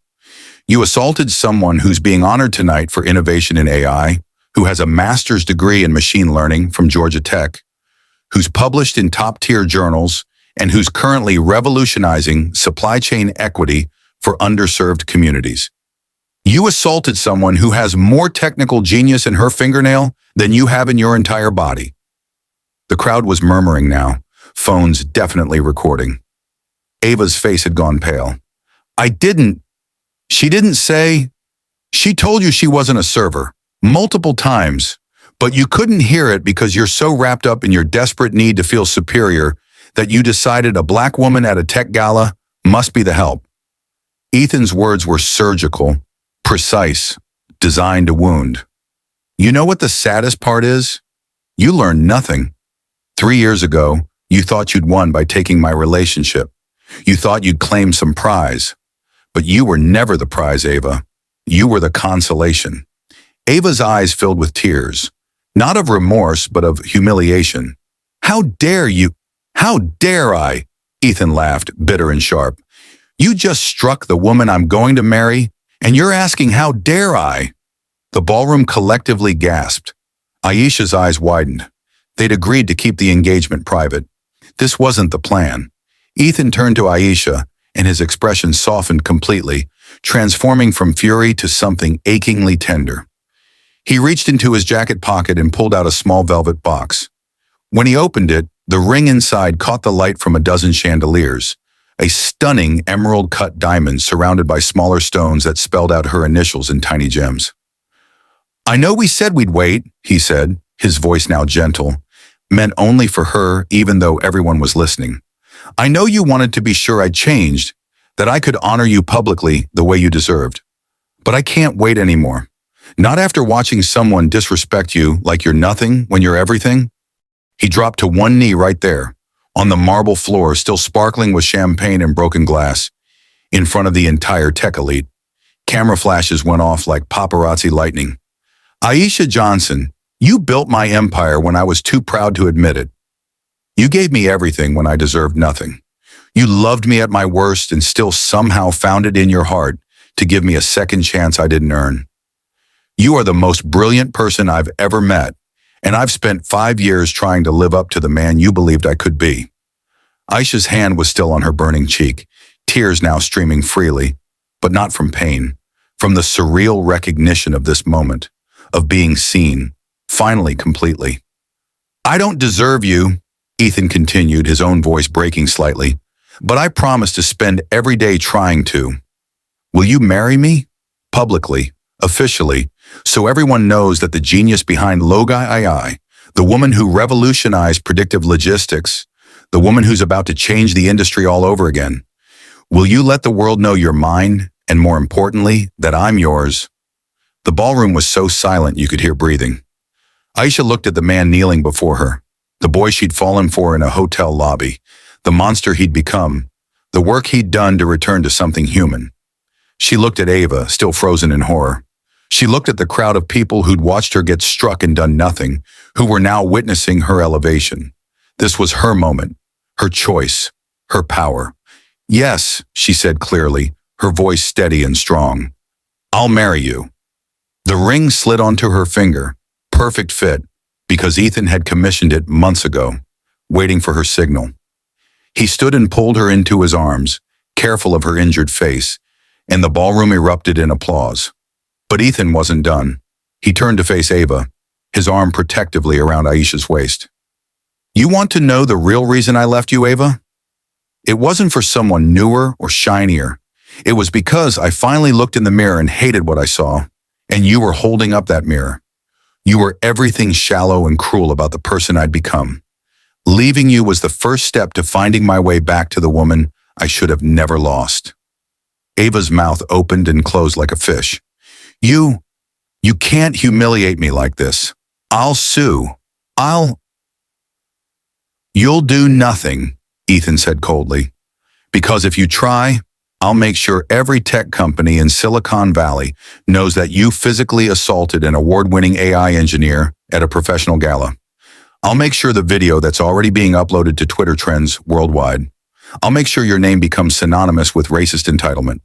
You assaulted someone who's being honored tonight for innovation in AI, who has a master's degree in machine learning from Georgia Tech, who's published in top-tier journals, and who's currently revolutionizing supply chain equity for underserved communities. You assaulted someone who has more technical genius in her fingernail than you have in your entire body. The crowd was murmuring now, phones definitely recording. Ava's face had gone pale. She didn't say... She told you she wasn't a server, multiple times, but you couldn't hear it because you're so wrapped up in your desperate need to feel superior that you decided a black woman at a tech gala must be the help. Ethan's words were surgical, precise, designed to wound. You know what the saddest part is? You learned nothing. 3 years ago, you thought you'd won by taking my relationship. You thought you'd claim some prize. But you were never the prize, Ava. You were the consolation. Ava's eyes filled with tears, not of remorse, but of humiliation. How dare you? How dare I? Ethan laughed, bitter and sharp. You just struck the woman I'm going to marry, and you're asking how dare I? The ballroom collectively gasped. Aisha's eyes widened. They'd agreed to keep the engagement private. This wasn't the plan. Ethan turned to Aisha, and his expression softened completely, transforming from fury to something achingly tender. He reached into his jacket pocket and pulled out a small velvet box. When he opened it, the ring inside caught the light from a dozen chandeliers, a stunning emerald-cut diamond surrounded by smaller stones that spelled out her initials in tiny gems. I know we said we'd wait, he said, his voice now gentle, meant only for her even though everyone was listening. I know you wanted to be sure I'd changed, that I could honor you publicly the way you deserved. But I can't wait anymore. Not after watching someone disrespect you like you're nothing when you're everything. He dropped to one knee right there, on the marble floor still sparkling with champagne and broken glass, in front of the entire tech elite. Camera flashes went off like paparazzi lightning. Aisha Johnson, you built my empire when I was too proud to admit it. You gave me everything when I deserved nothing. You loved me at my worst and still somehow found it in your heart to give me a second chance I didn't earn. You are the most brilliant person I've ever met, and I've spent 5 years trying to live up to the man you believed I could be. Aisha's hand was still on her burning cheek, tears now streaming freely, but not from pain, from the surreal recognition of this moment, of being seen, finally completely. I don't deserve you, Ethan continued, his own voice breaking slightly, but I promise to spend every day trying to. Will you marry me? Publicly, officially, so everyone knows that the genius behind Logi AI, the woman who revolutionized predictive logistics, the woman who's about to change the industry all over again. Will you let the world know you're mine, and more importantly, that I'm yours? The ballroom was so silent you could hear breathing. Aisha looked at the man kneeling before her, the boy she'd fallen for in a hotel lobby, the monster he'd become, the work he'd done to return to something human. She looked at Ava, still frozen in horror. She looked at the crowd of people who'd watched her get struck and done nothing, who were now witnessing her elevation. This was her moment, her choice, her power. Yes, she said clearly, her voice steady and strong. I'll marry you. The ring slid onto her finger, perfect fit, because Ethan had commissioned it months ago, waiting for her signal. He stood and pulled her into his arms, careful of her injured face, and the ballroom erupted in applause. But Ethan wasn't done. He turned to face Ava, his arm protectively around Aisha's waist. You want to know the real reason I left you, Ava? It wasn't for someone newer or shinier. It was because I finally looked in the mirror and hated what I saw, and you were holding up that mirror. You were everything shallow and cruel about the person I'd become. Leaving you was the first step to finding my way back to the woman I should have never lost. Ava's mouth opened and closed like a fish. You can't humiliate me like this. I'll sue. You'll do nothing, Ethan said coldly. Because if you try, I'll make sure every tech company in Silicon Valley knows that you physically assaulted an award-winning AI engineer at a professional gala. I'll make sure the video that's already being uploaded to Twitter trends worldwide. I'll make sure your name becomes synonymous with racist entitlement.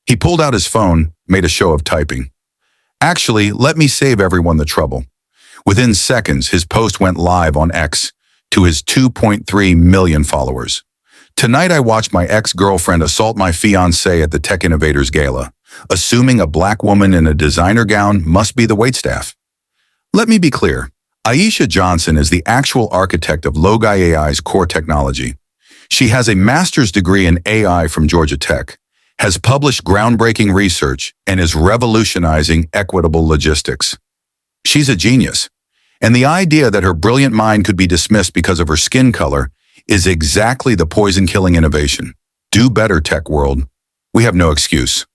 He pulled out his phone, made a show of typing. Actually, let me save everyone the trouble. Within seconds, his post went live on X to his 2.3 million followers. Tonight I watched my ex-girlfriend assault my fiancé at the Tech Innovators Gala, assuming a black woman in a designer gown must be the waitstaff. Let me be clear. Aisha Johnson is the actual architect of Logi AI's core technology. She has a master's degree in AI from Georgia Tech, has published groundbreaking research, and is revolutionizing equitable logistics. She's a genius, and the idea that her brilliant mind could be dismissed because of her skin color is exactly the poison-killing innovation. Do better, tech world. We have no excuse.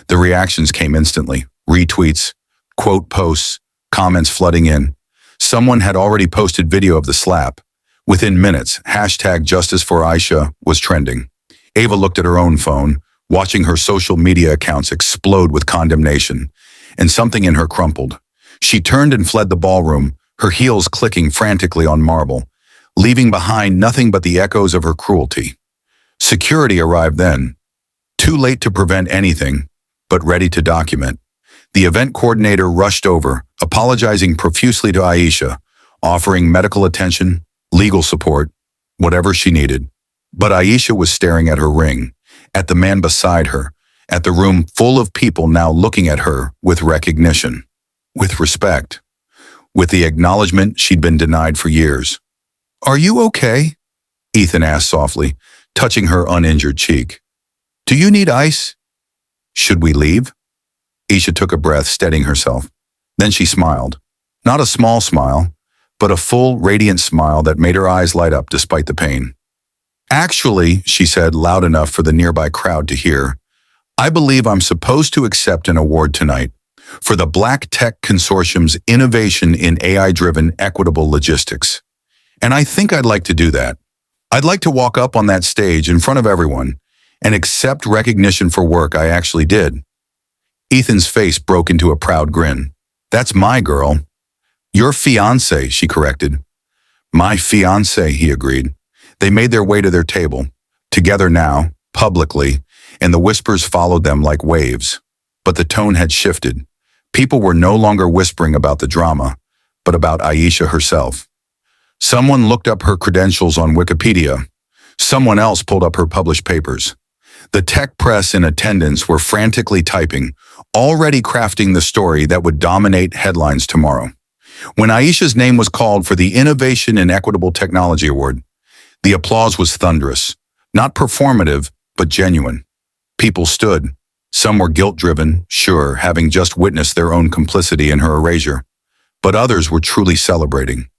The reactions came instantly. Retweets, quote posts, comments flooding in. Someone had already posted video of the slap. Within minutes, #JusticeForAisha was trending. Ava looked at her own phone, watching her social media accounts explode with condemnation, and something in her crumpled. She turned and fled the ballroom, her heels clicking frantically on marble, leaving behind nothing but the echoes of her cruelty. Security arrived then, too late to prevent anything, but ready to document. The event coordinator rushed over, apologizing profusely to Aisha, offering medical attention, legal support, whatever she needed. But Aisha was staring at her ring, at the man beside her, at the room full of people now looking at her with recognition, with respect, with the acknowledgement she'd been denied for years. Are you okay? Ethan asked softly, touching her uninjured cheek. Do you need ice? Should we leave? Aisha took a breath, steadying herself. Then she smiled. Not a small smile, but a full, radiant smile that made her eyes light up despite the pain. Actually, she said loud enough for the nearby crowd to hear, I believe I'm supposed to accept an award tonight for the Black Tech Consortium's innovation in AI-driven equitable logistics. And I think I'd like to do that. I'd like to walk up on that stage in front of everyone and accept recognition for work I actually did. Ethan's face broke into a proud grin. That's my girl. Your fiancé, she corrected. My fiancé, he agreed. They made their way to their table, together now, publicly, and the whispers followed them like waves. But the tone had shifted. People were no longer whispering about the drama, but about Aisha herself. Someone looked up her credentials on Wikipedia. Someone else pulled up her published papers. The tech press in attendance were frantically typing, already crafting the story that would dominate headlines tomorrow. When Aisha's name was called for the Innovation in Equitable Technology Award, the applause was thunderous, not performative, but genuine. People stood. Some were guilt-driven, sure, having just witnessed their own complicity in her erasure. But others were truly celebrating.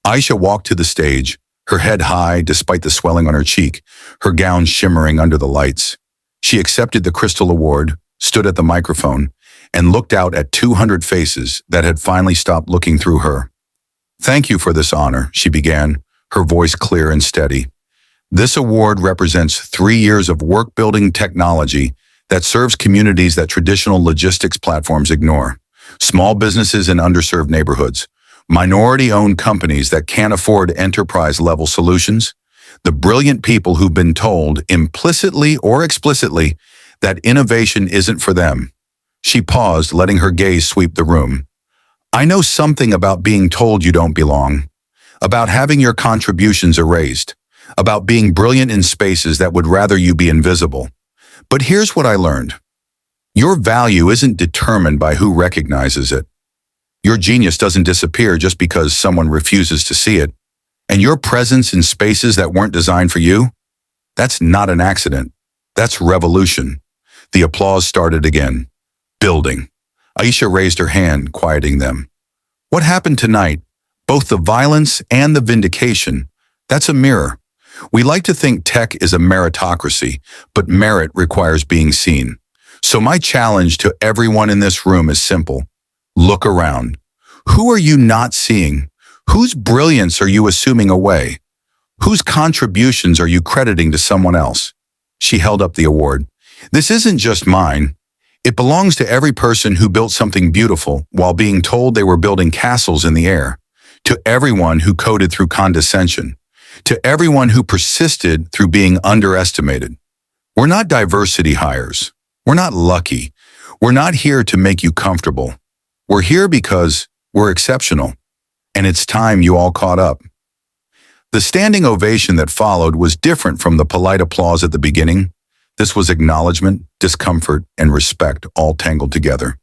Aisha walked to the stage, her head high despite the swelling on her cheek, her gown shimmering under the lights. She accepted the Crystal Award, stood at the microphone, and looked out at 200 faces that had finally stopped looking through her. Thank you for this honor, she began, her voice clear and steady. This award represents 3 years of work-building technology that serves communities that traditional logistics platforms ignore. Small businesses in underserved neighborhoods, minority-owned companies that can't afford enterprise-level solutions, the brilliant people who've been told, implicitly or explicitly, that innovation isn't for them. She paused, letting her gaze sweep the room. I know something about being told you don't belong, about having your contributions erased, about being brilliant in spaces that would rather you be invisible. But here's what I learned. Your value isn't determined by who recognizes it. Your genius doesn't disappear just because someone refuses to see it. And your presence in spaces that weren't designed for you? That's not an accident. That's revolution. The applause started again. Building. Aisha raised her hand, quieting them. What happened tonight, both the violence and the vindication, that's a mirror. We like to think tech is a meritocracy, but merit requires being seen. So my challenge to everyone in this room is simple. Look around. Who are you not seeing? Whose brilliance are you assuming away? Whose contributions are you crediting to someone else? She held up the award. This isn't just mine. It belongs to every person who built something beautiful while being told they were building castles in the air. To everyone who coded through condescension. To everyone who persisted through being underestimated. We're not diversity hires. We're not lucky. We're not here to make you comfortable. We're here because we're exceptional. And it's time you all caught up. The standing ovation that followed was different from the polite applause at the beginning. This was acknowledgement, discomfort, and respect all tangled together.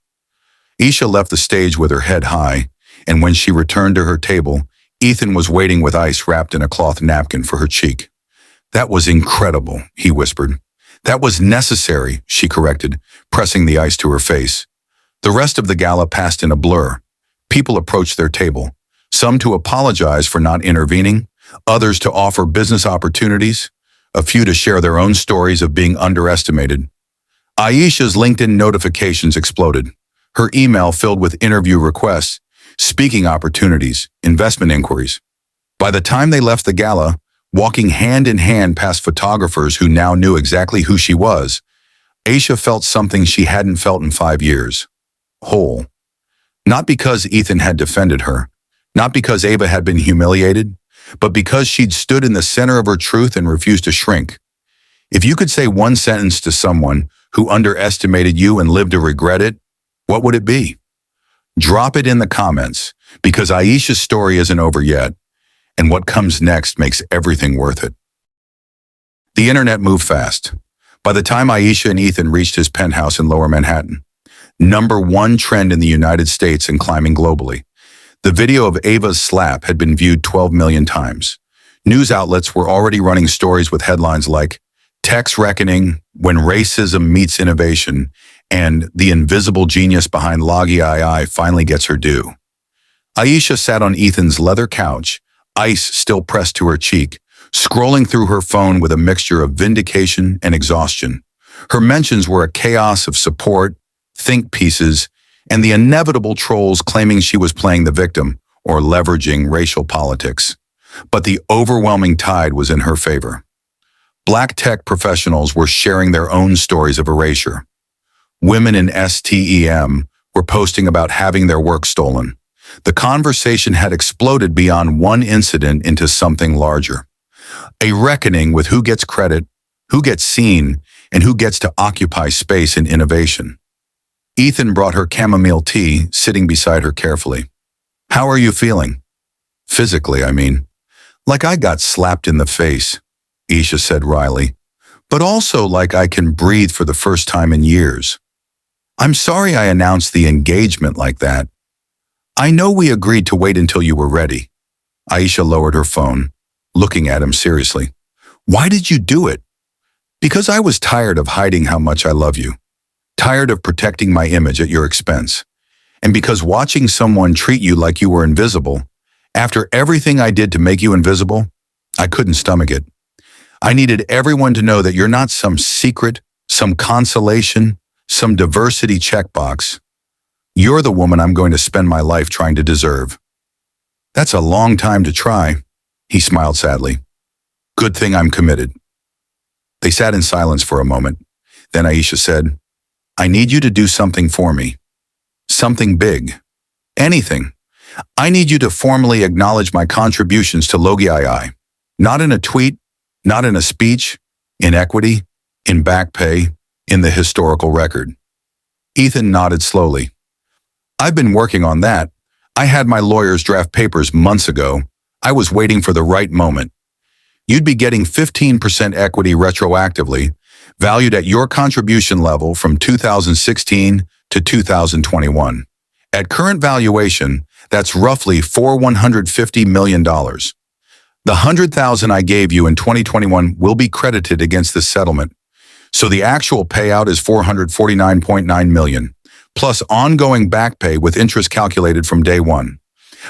Aisha left the stage with her head high, and when she returned to her table, Ethan was waiting with ice wrapped in a cloth napkin for her cheek. That was incredible, he whispered. That was necessary, she corrected, pressing the ice to her face. The rest of the gala passed in a blur. People approached their table, some to apologize for not intervening, others to offer business opportunities, a few to share their own stories of being underestimated. Aisha's LinkedIn notifications exploded, her email filled with interview requests, speaking opportunities, investment inquiries. By the time they left the gala, walking hand in hand past photographers who now knew exactly who she was, Aisha felt something she hadn't felt in 5 years. Whole. Not because Ethan had defended her, not because Ava had been humiliated, but because she'd stood in the center of her truth and refused to shrink. If you could say one sentence to someone who underestimated you and lived to regret it, what would it be? Drop it in the comments, because Aisha's story isn't over yet, and what comes next makes everything worth it. The internet moved fast. By the time Aisha and Ethan reached his penthouse in Lower Manhattan, #1 trend in the United States and climbing globally, the video of Ava's slap had been viewed 12 million times. News outlets were already running stories with headlines like, Tech's Reckoning, When Racism Meets Innovation, and the invisible genius behind Loggy II finally gets her due. Aisha sat on Ethan's leather couch, ice still pressed to her cheek, scrolling through her phone with a mixture of vindication and exhaustion. Her mentions were a chaos of support, think pieces, and the inevitable trolls claiming she was playing the victim or leveraging racial politics. But the overwhelming tide was in her favor. Black tech professionals were sharing their own stories of erasure. Women in STEM were posting about having their work stolen. The conversation had exploded beyond one incident into something larger. A reckoning with who gets credit, who gets seen, and who gets to occupy space in innovation. Ethan brought her chamomile tea, sitting beside her carefully. "How are you feeling?" "Physically, I mean." "Like I got slapped in the face," Aisha said wryly, "but also like I can breathe for the first time in years. I'm sorry I announced the engagement like that. I know we agreed to wait until you were ready." Aisha lowered her phone, looking at him seriously. "Why did you do it?" "Because I was tired of hiding how much I love you. Tired of protecting my image at your expense. And because watching someone treat you like you were invisible, after everything I did to make you invisible, I couldn't stomach it. I needed everyone to know that you're not some secret, some consolation, some diversity checkbox. You're the woman I'm going to spend my life trying to deserve." "That's a long time to try," he smiled sadly. "Good thing I'm committed." They sat in silence for a moment. Then Aisha said, "I need you to do something for me. Something big. Anything. I need you to formally acknowledge my contributions to Logi II. Not in a tweet, not in a speech, in equity, in back pay, in the historical record." Ethan nodded slowly. "I've been working on that. I had my lawyers draft papers months ago. I was waiting for the right moment. You'd be getting 15% equity retroactively, valued at your contribution level from 2016 to 2021. At current valuation, that's roughly $150 million. The $100,000 I gave you in 2021 will be credited against this settlement. So the actual payout is $449.9 million, plus ongoing back pay with interest calculated from day one,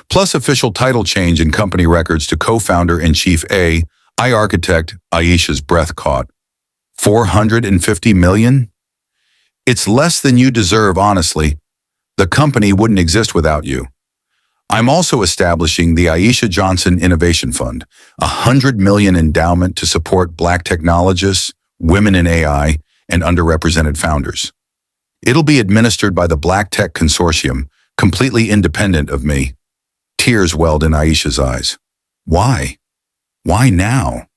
plus official title change in company records to co-founder and chief AI architect." Aisha's breath caught. $450 million? "It's less than you deserve, honestly. The company wouldn't exist without you. I'm also establishing the Aisha Johnson Innovation Fund, a $100 million endowment to support Black technologists, women in AI, and underrepresented founders. It'll be administered by the Black Tech Consortium, completely independent of me." Tears welled in Aisha's eyes. "Why? Why now?"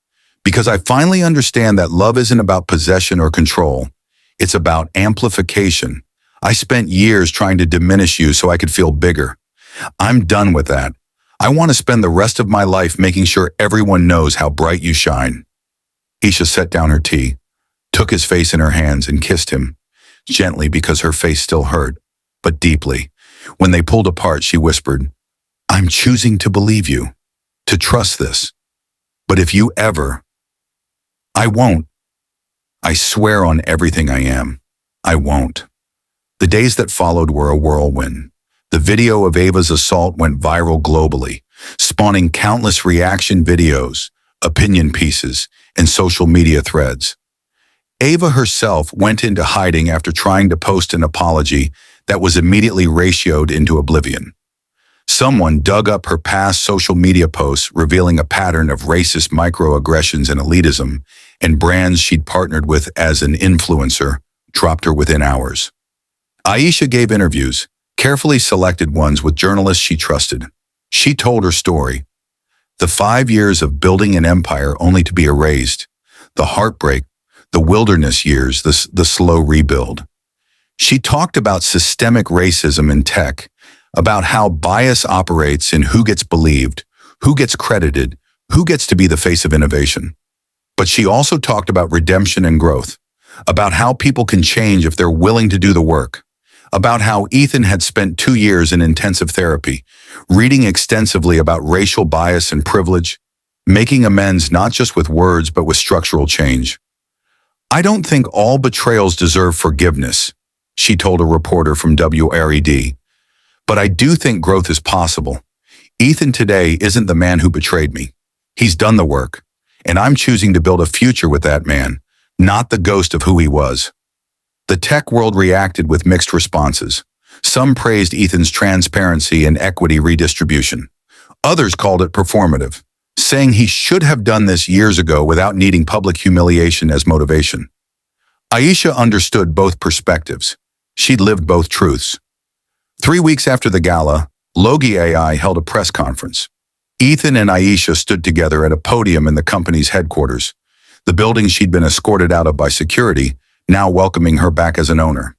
"Because I finally understand that love isn't about possession or control. It's about amplification. I spent years trying to diminish you so I could feel bigger. I'm done with that. I want to spend the rest of my life making sure everyone knows how bright you shine." Aisha set down her tea, took his face in her hands and kissed him, gently because her face still hurt, but deeply. When they pulled apart, she whispered, "I'm choosing to believe you, to trust this. But if you ever..." "I won't. I swear on everything I am, I won't." The days that followed were a whirlwind. The video of Ava's assault went viral globally, spawning countless reaction videos, opinion pieces, and social media threads. Ava herself went into hiding after trying to post an apology that was immediately ratioed into oblivion. Someone dug up her past social media posts revealing a pattern of racist microaggressions and elitism, and brands she'd partnered with as an influencer dropped her within hours. Aisha gave interviews, carefully selected ones with journalists she trusted. She told her story. The 5 years of building an empire only to be erased, the heartbreak, the wilderness years, the slow rebuild. She talked about systemic racism in tech, about how bias operates in who gets believed, who gets credited, who gets to be the face of innovation. But she also talked about redemption and growth, about how people can change if they're willing to do the work, about how Ethan had spent 2 years in intensive therapy, reading extensively about racial bias and privilege, making amends not just with words but with structural change. "I don't think all betrayals deserve forgiveness," she told a reporter from WRED. But I do think growth is possible. Ethan today isn't the man who betrayed me. He's done the work, and I'm choosing to build a future with that man, not the ghost of who he was. The tech world reacted with mixed responses. Some praised Ethan's transparency and equity redistribution. Others called it performative, saying he should have done this years ago without needing public humiliation as motivation. Aisha understood both perspectives. She'd lived both truths. 3 weeks after the gala, Logi AI held a press conference. Ethan and Aisha stood together at a podium in the company's headquarters, the building she'd been escorted out of by security, now welcoming her back as an owner.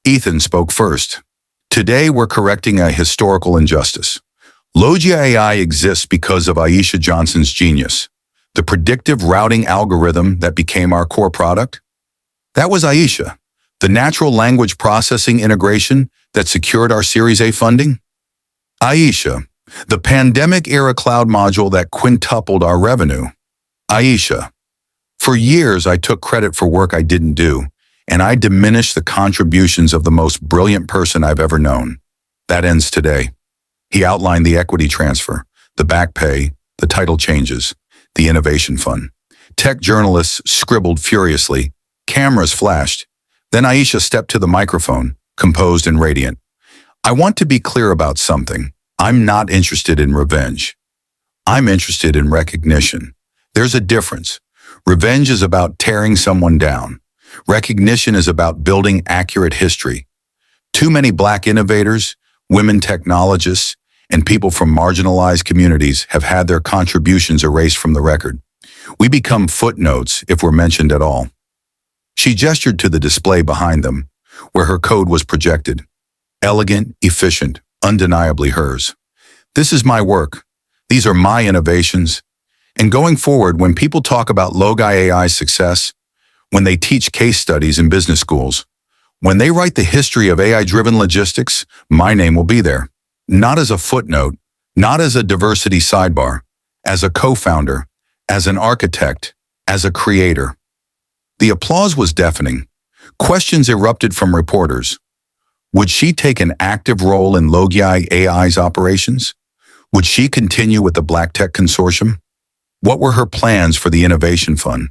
Ethan spoke first. Today we're correcting a historical injustice. Logi AI exists because of Aisha Johnson's genius, the predictive routing algorithm that became our core product. That was Aisha, the natural language processing integration that secured our Series A funding. Aisha, the pandemic-era cloud module that quintupled our revenue. Aisha, for years I took credit for work I didn't do, and I diminished the contributions of the most brilliant person I've ever known. That ends today. He outlined the equity transfer, the back pay, the title changes, the innovation fund. Tech journalists scribbled furiously. Cameras flashed. Then Aisha stepped to the microphone, composed and radiant. I want to be clear about something. I'm not interested in revenge. I'm interested in recognition. There's a difference. Revenge is about tearing someone down. Recognition is about building accurate history. Too many Black innovators, women technologists, and people from marginalized communities have had their contributions erased from the record. We become footnotes if we're mentioned at all. She gestured to the display behind them, where her code was projected. Elegant, efficient, undeniably hers. This is my work. These are my innovations. And going forward, when people talk about Logi AI's success, when they teach case studies in business schools, when they write the history of AI-driven logistics, my name will be there. Not as a footnote, not as a diversity sidebar, as a co-founder, as an architect, as a creator. The applause was deafening. Questions erupted from reporters. Would she take an active role in Logi AI's operations? Would she continue with the Black Tech Consortium? What were her plans for the Innovation Fund?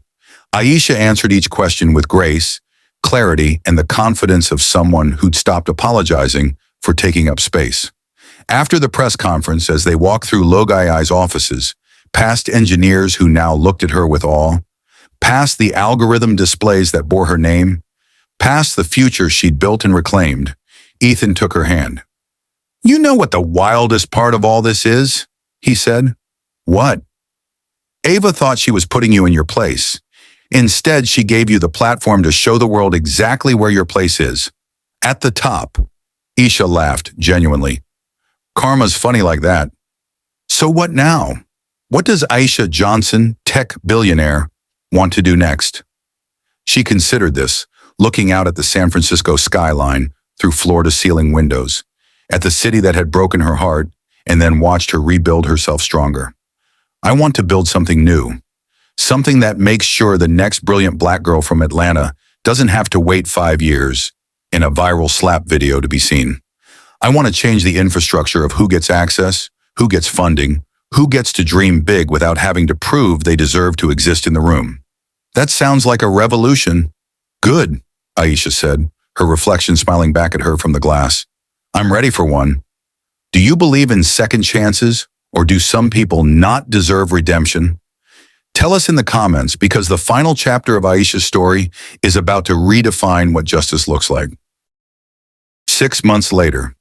Aisha answered each question with grace, clarity, and the confidence of someone who'd stopped apologizing for taking up space. After the press conference, as they walked through Logi AI's offices, past engineers who now looked at her with awe, past the algorithm displays that bore her name, past the future she'd built and reclaimed, Ethan took her hand. You know what the wildest part of all this is? He said. What? Ava thought she was putting you in your place. Instead, she gave you the platform to show the world exactly where your place is. At the top. Aisha laughed, genuinely. Karma's funny like that. So what now? What does Aisha Johnson, tech billionaire, want to do next? She considered this, looking out at the San Francisco skyline through floor-to-ceiling windows, at the city that had broken her heart, and then watched her rebuild herself stronger. I want to build something new, something that makes sure the next brilliant Black girl from Atlanta doesn't have to wait 5 years in a viral slap video to be seen. I want to change the infrastructure of who gets access, who gets funding, who gets to dream big without having to prove they deserve to exist in the room. That sounds like a revolution. Good, Aisha said, her reflection smiling back at her from the glass. I'm ready for one. Do you believe in second chances, or do some people not deserve redemption? Tell us in the comments, because the final chapter of Aisha's story is about to redefine what justice looks like. 6 months later,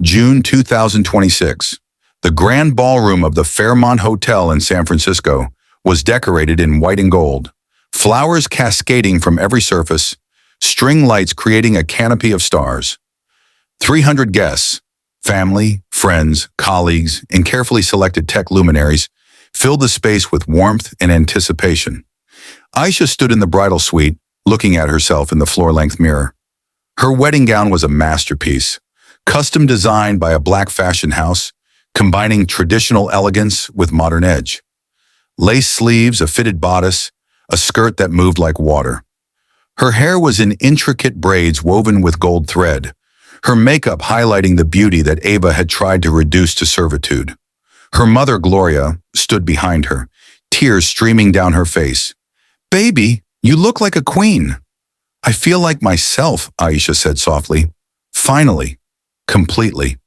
June 2026, the grand ballroom of the Fairmont Hotel in San Francisco was decorated in white and gold, flowers cascading from every surface, string lights creating a canopy of stars. 300 guests, family, friends, colleagues, and carefully selected tech luminaries filled the space with warmth and anticipation. Aisha stood in the bridal suite, looking at herself in the floor-length mirror. Her wedding gown was a masterpiece, custom designed by a Black fashion house, combining traditional elegance with modern edge. Lace sleeves, a fitted bodice, a skirt that moved like water. Her hair was in intricate braids woven with gold thread, her makeup highlighting the beauty that Ava had tried to reduce to servitude. Her mother, Gloria, stood behind her, tears streaming down her face. "Baby, you look like a queen." "I feel like myself," Aisha said softly. "Finally. Completely."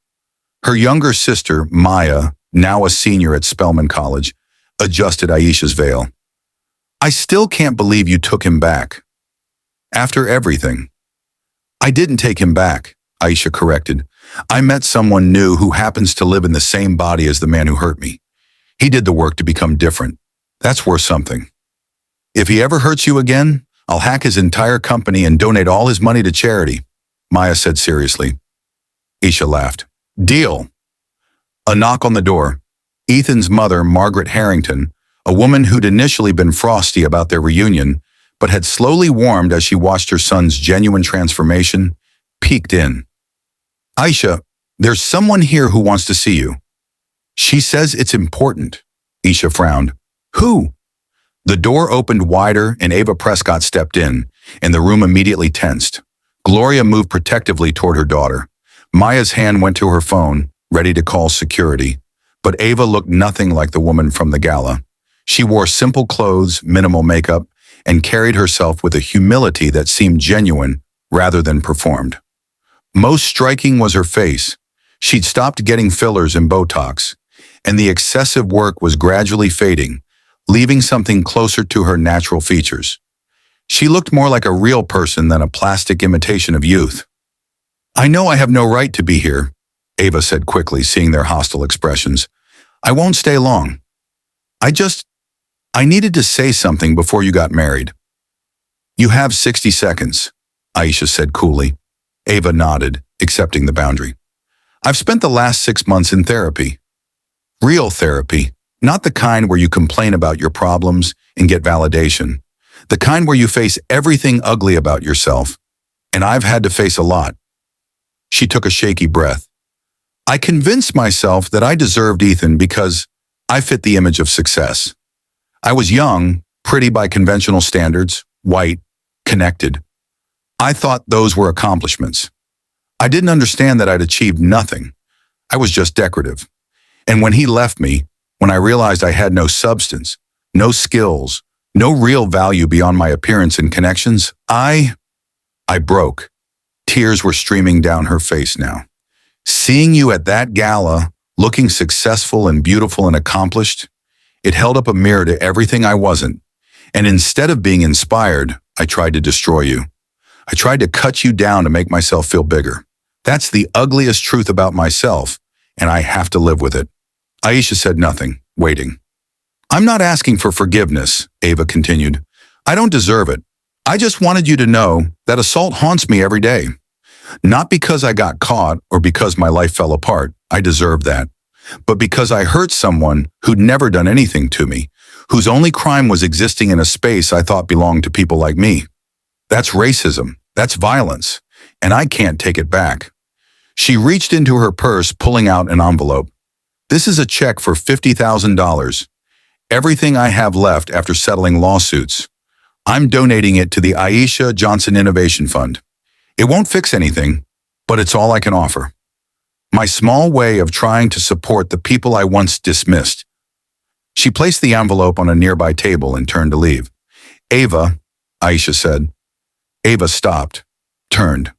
Her younger sister, Maya, now a senior at Spelman College, adjusted Aisha's veil. "I still can't believe you took him back." "After everything." "I didn't take him back," Aisha corrected. "I met someone new who happens to live in the same body as the man who hurt me. He did the work to become different. That's worth something. If he ever hurts you again, I'll hack his entire company and donate all his money to charity," Maya said seriously. Aisha laughed. "Deal." A knock on the door. Ethan's mother, Margaret Harrington, a woman who'd initially been frosty about their reunion, but had slowly warmed as she watched her son's genuine transformation, peeked in. "Aisha, there's someone here who wants to see you." "She says it's important." Aisha frowned. "Who?" The door opened wider and Ava Prescott stepped in, and the room immediately tensed. Gloria moved protectively toward her daughter. Maya's hand went to her phone, ready to call security. But Ava looked nothing like the woman from the gala. She wore simple clothes, minimal makeup, and carried herself with a humility that seemed genuine rather than performed. Most striking was her face. She'd stopped getting fillers and Botox, and the excessive work was gradually fading, leaving something closer to her natural features. She looked more like a real person than a plastic imitation of youth. "I know I have no right to be here," Ava said quickly, seeing their hostile expressions. "I won't stay long. I needed to say something before you got married." "You have 60 seconds, Aisha said coolly. Ava nodded, accepting the boundary. "I've spent the last 6 months in therapy. Real therapy, not the kind where you complain about your problems and get validation. The kind where you face everything ugly about yourself. And I've had to face a lot." She took a shaky breath. "I convinced myself that I deserved Ethan because I fit the image of success. I was young, pretty by conventional standards, white, connected. I thought those were accomplishments. I didn't understand that I'd achieved nothing. I was just decorative. And when he left me, when I realized I had no substance, no skills, no real value beyond my appearance and connections, I broke." Tears were streaming down her face now. "Seeing you at that gala, looking successful and beautiful and accomplished, it held up a mirror to everything I wasn't. And instead of being inspired, I tried to destroy you. I tried to cut you down to make myself feel bigger. That's the ugliest truth about myself, and I have to live with it." Aisha said nothing, waiting. "I'm not asking for forgiveness," Ava continued. "I don't deserve it. I just wanted you to know that assault haunts me every day. Not because I got caught or because my life fell apart, I deserve that, but because I hurt someone who'd never done anything to me, whose only crime was existing in a space I thought belonged to people like me. That's racism, that's violence, and I can't take it back." She reached into her purse, pulling out an envelope. "This is a check for $50,000. Everything I have left after settling lawsuits. I'm donating it to the Aisha Johnson Innovation Fund. It won't fix anything, but it's all I can offer. My small way of trying to support the people I once dismissed." She placed the envelope on a nearby table and turned to leave. "Ava," Aisha said. Ava stopped, turned.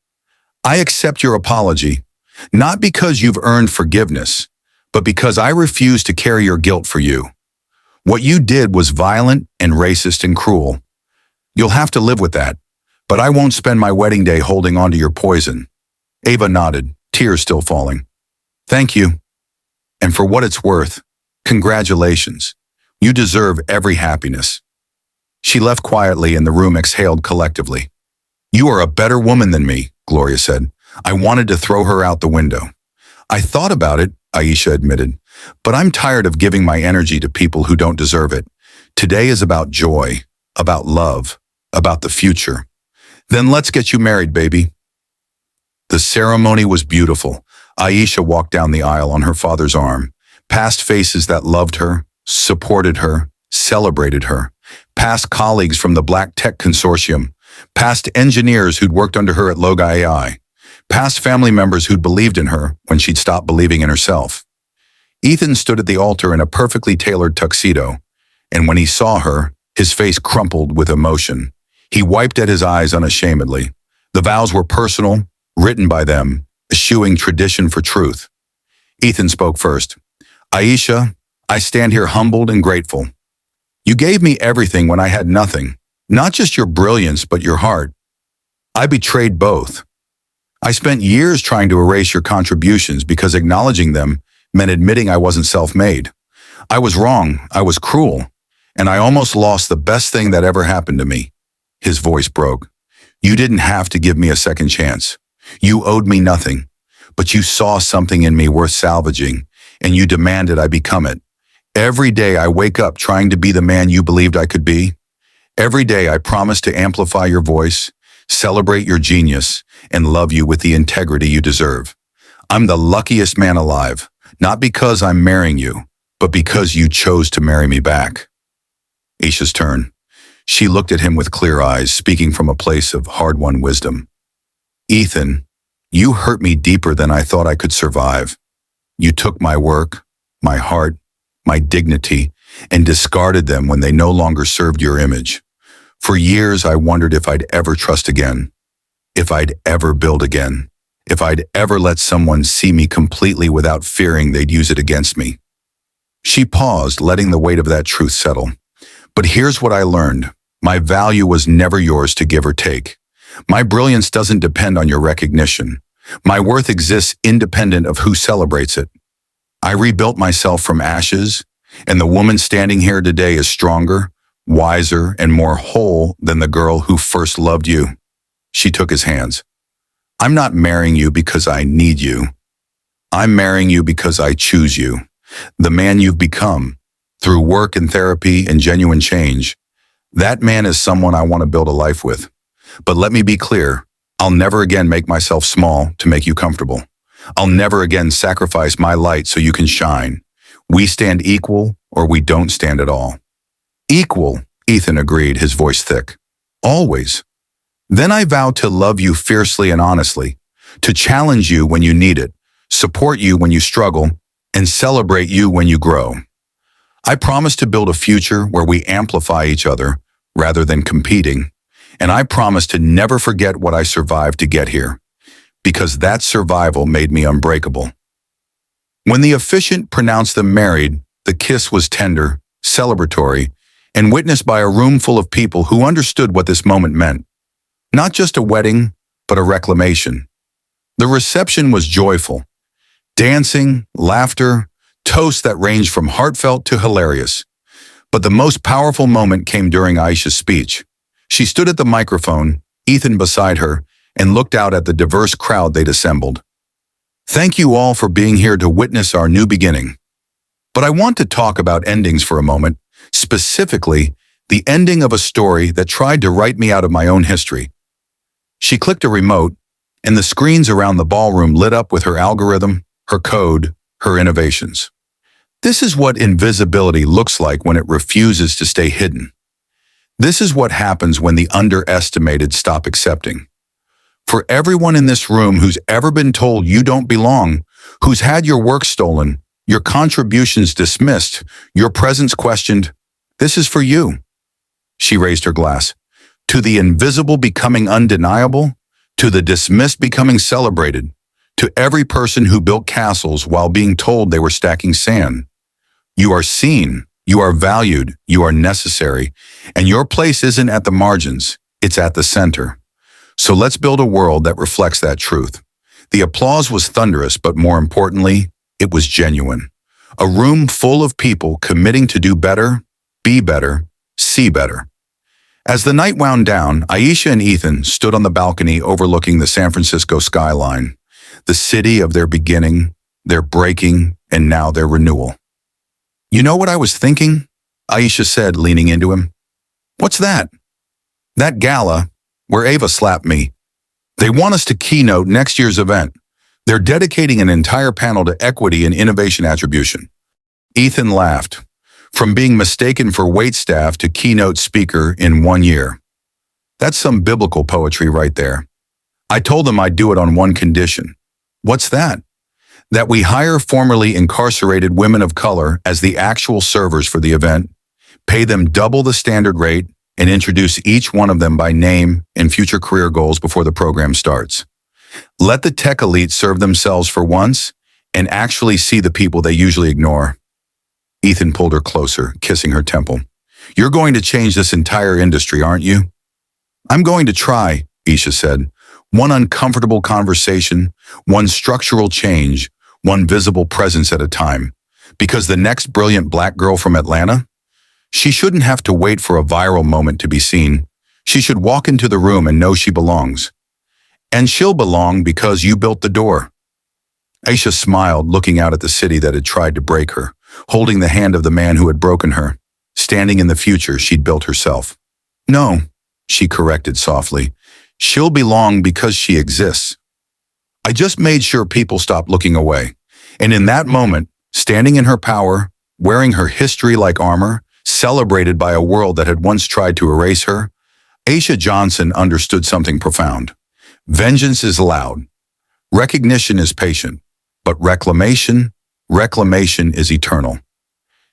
"I accept your apology, not because you've earned forgiveness, but because I refuse to carry your guilt for you. What you did was violent and racist and cruel. You'll have to live with that, but I won't spend my wedding day holding on to your poison." Ava nodded, tears still falling. "Thank you. And for what it's worth, congratulations. You deserve every happiness." She left quietly and the room exhaled collectively. "You are a better woman than me," Gloria said. I wanted to throw her out the window. "I thought about it," Aisha admitted, "but I'm tired of giving my energy to people who don't deserve it. Today is about joy, about love, about the future. Then let's get you married, baby." The ceremony was beautiful. Aisha walked down the aisle on her father's arm, past faces that loved her, supported her, celebrated her, past colleagues from the Black Tech Consortium, past engineers who'd worked under her at Loga AI, past family members who'd believed in her when she'd stopped believing in herself. Ethan stood at the altar in a perfectly tailored tuxedo, and when he saw her, his face crumpled with emotion. He wiped at his eyes unashamedly. The vows were personal, written by them, eschewing tradition for truth. Ethan spoke first. Aisha, I stand here humbled and grateful. You gave me everything when I had nothing, not just your brilliance, but your heart. I betrayed both. I spent years trying to erase your contributions because acknowledging them meant admitting I wasn't self-made. I was wrong, I was cruel, and I almost lost the best thing that ever happened to me. His voice broke. You didn't have to give me a second chance. You owed me nothing, but you saw something in me worth salvaging, and you demanded I become it. Every day I wake up trying to be the man you believed I could be. Every day I promise to amplify your voice, celebrate your genius, and love you with the integrity you deserve. I'm the luckiest man alive, not because I'm marrying you, but because you chose to marry me back. Aisha's turn. She looked at him with clear eyes, speaking from a place of hard-won wisdom. Ethan, you hurt me deeper than I thought I could survive. You took my work, my heart, my dignity, and discarded them when they no longer served your image. For years, I wondered if I'd ever trust again, if I'd ever build again, if I'd ever let someone see me completely without fearing they'd use it against me. She paused, letting the weight of that truth settle. But here's what I learned. My value was never yours to give or take. My brilliance doesn't depend on your recognition. My worth exists independent of who celebrates it. I rebuilt myself from ashes, and the woman standing here today is stronger, wiser, and more whole than the girl who first loved you. She took his hands. I'm not marrying you because I need you. I'm marrying you because I choose you. The man you've become, through work and therapy and genuine change, that man is someone I want to build a life with. But let me be clear, I'll never again make myself small to make you comfortable. I'll never again sacrifice my light so you can shine. We stand equal or we don't stand at all. Equal, Ethan agreed, his voice thick. Always. Then I vow to love you fiercely and honestly, to challenge you when you need it, support you when you struggle, and celebrate you when you grow. I promise to build a future where we amplify each other rather than competing, and I promise to never forget what I survived to get here, because that survival made me unbreakable. When the officiant pronounced them married, the kiss was tender, celebratory, and witnessed by a room full of people who understood what this moment meant. Not just a wedding, but a reclamation. The reception was joyful. Dancing, laughter, toasts that ranged from heartfelt to hilarious. But the most powerful moment came during Aisha's speech. She stood at the microphone, Ethan beside her, and looked out at the diverse crowd they'd assembled. Thank you all for being here to witness our new beginning. But I want to talk about endings for a moment, specifically the ending of a story that tried to write me out of my own history. She clicked a remote, and the screens around the ballroom lit up with her algorithm, her code, her innovations. This is what invisibility looks like when it refuses to stay hidden. This is what happens when the underestimated stop accepting. For everyone in this room who's ever been told you don't belong, who's had your work stolen, your contributions dismissed, your presence questioned, this is for you. She raised her glass. To the invisible becoming undeniable, to the dismissed becoming celebrated, to every person who built castles while being told they were stacking sand. You are seen, you are valued, you are necessary, and your place isn't at the margins, it's at the center. So let's build a world that reflects that truth. The applause was thunderous, but more importantly, it was genuine. A room full of people committing to do better, be better, see better. As the night wound down, Aisha and Ethan stood on the balcony overlooking the San Francisco skyline, the city of their beginning, their breaking, and now their renewal. You know what I was thinking? Aisha said, leaning into him. What's that? That gala, where Ava slapped me. They want us to keynote next year's event. They're dedicating an entire panel to equity and innovation attribution. Ethan laughed. From being mistaken for waitstaff to keynote speaker in 1 year. That's some biblical poetry right there. I told them I'd do it on one condition. What's that? That we hire formerly incarcerated women of color as the actual servers for the event, pay them double the standard rate, and introduce each one of them by name and future career goals before the program starts. Let the tech elite serve themselves for once and actually see the people they usually ignore. Ethan pulled her closer, kissing her temple. You're going to change this entire industry, aren't you? I'm going to try, Aisha said. One uncomfortable conversation, one structural change, one visible presence at a time. Because the next brilliant black girl from Atlanta, she shouldn't have to wait for a viral moment to be seen. She should walk into the room and know she belongs. And she'll belong because you built the door. Aisha smiled, looking out at the city that had tried to break her, holding the hand of the man who had broken her, standing in the future she'd built herself. No, she corrected softly. She'll belong because she exists. I just made sure people stopped looking away. And in that moment, standing in her power, wearing her history like armor, celebrated by a world that had once tried to erase her, Aisha Johnson understood something profound. Vengeance is loud. Recognition is patient. But reclamation is eternal.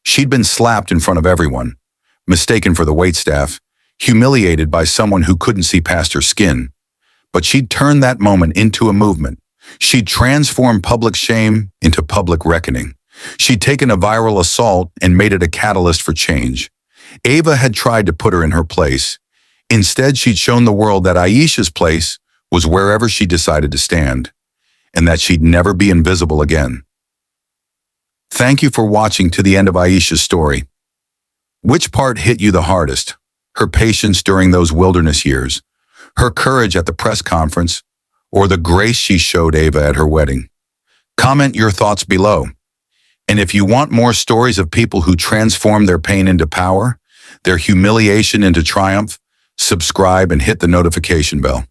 She'd been slapped in front of everyone, mistaken for the waitstaff, humiliated by someone who couldn't see past her skin. But she'd turned that moment into a movement. She'd transformed public shame into public reckoning. She'd taken a viral assault and made it a catalyst for change. Ava had tried to put her in her place. Instead, she'd shown the world that Aisha's place was wherever she decided to stand, and that she'd never be invisible again. Thank you for watching to the end of Aisha's story. Which part hit you the hardest? Her patience during those wilderness years, her courage at the press conference, or the grace she showed Ava at her wedding? Comment your thoughts below. And if you want more stories of people who transform their pain into power, their humiliation into triumph, subscribe and hit the notification bell.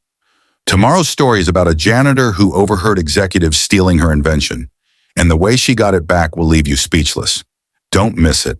Tomorrow's story is about a janitor who overheard executives stealing her invention, and the way she got it back will leave you speechless. Don't miss it.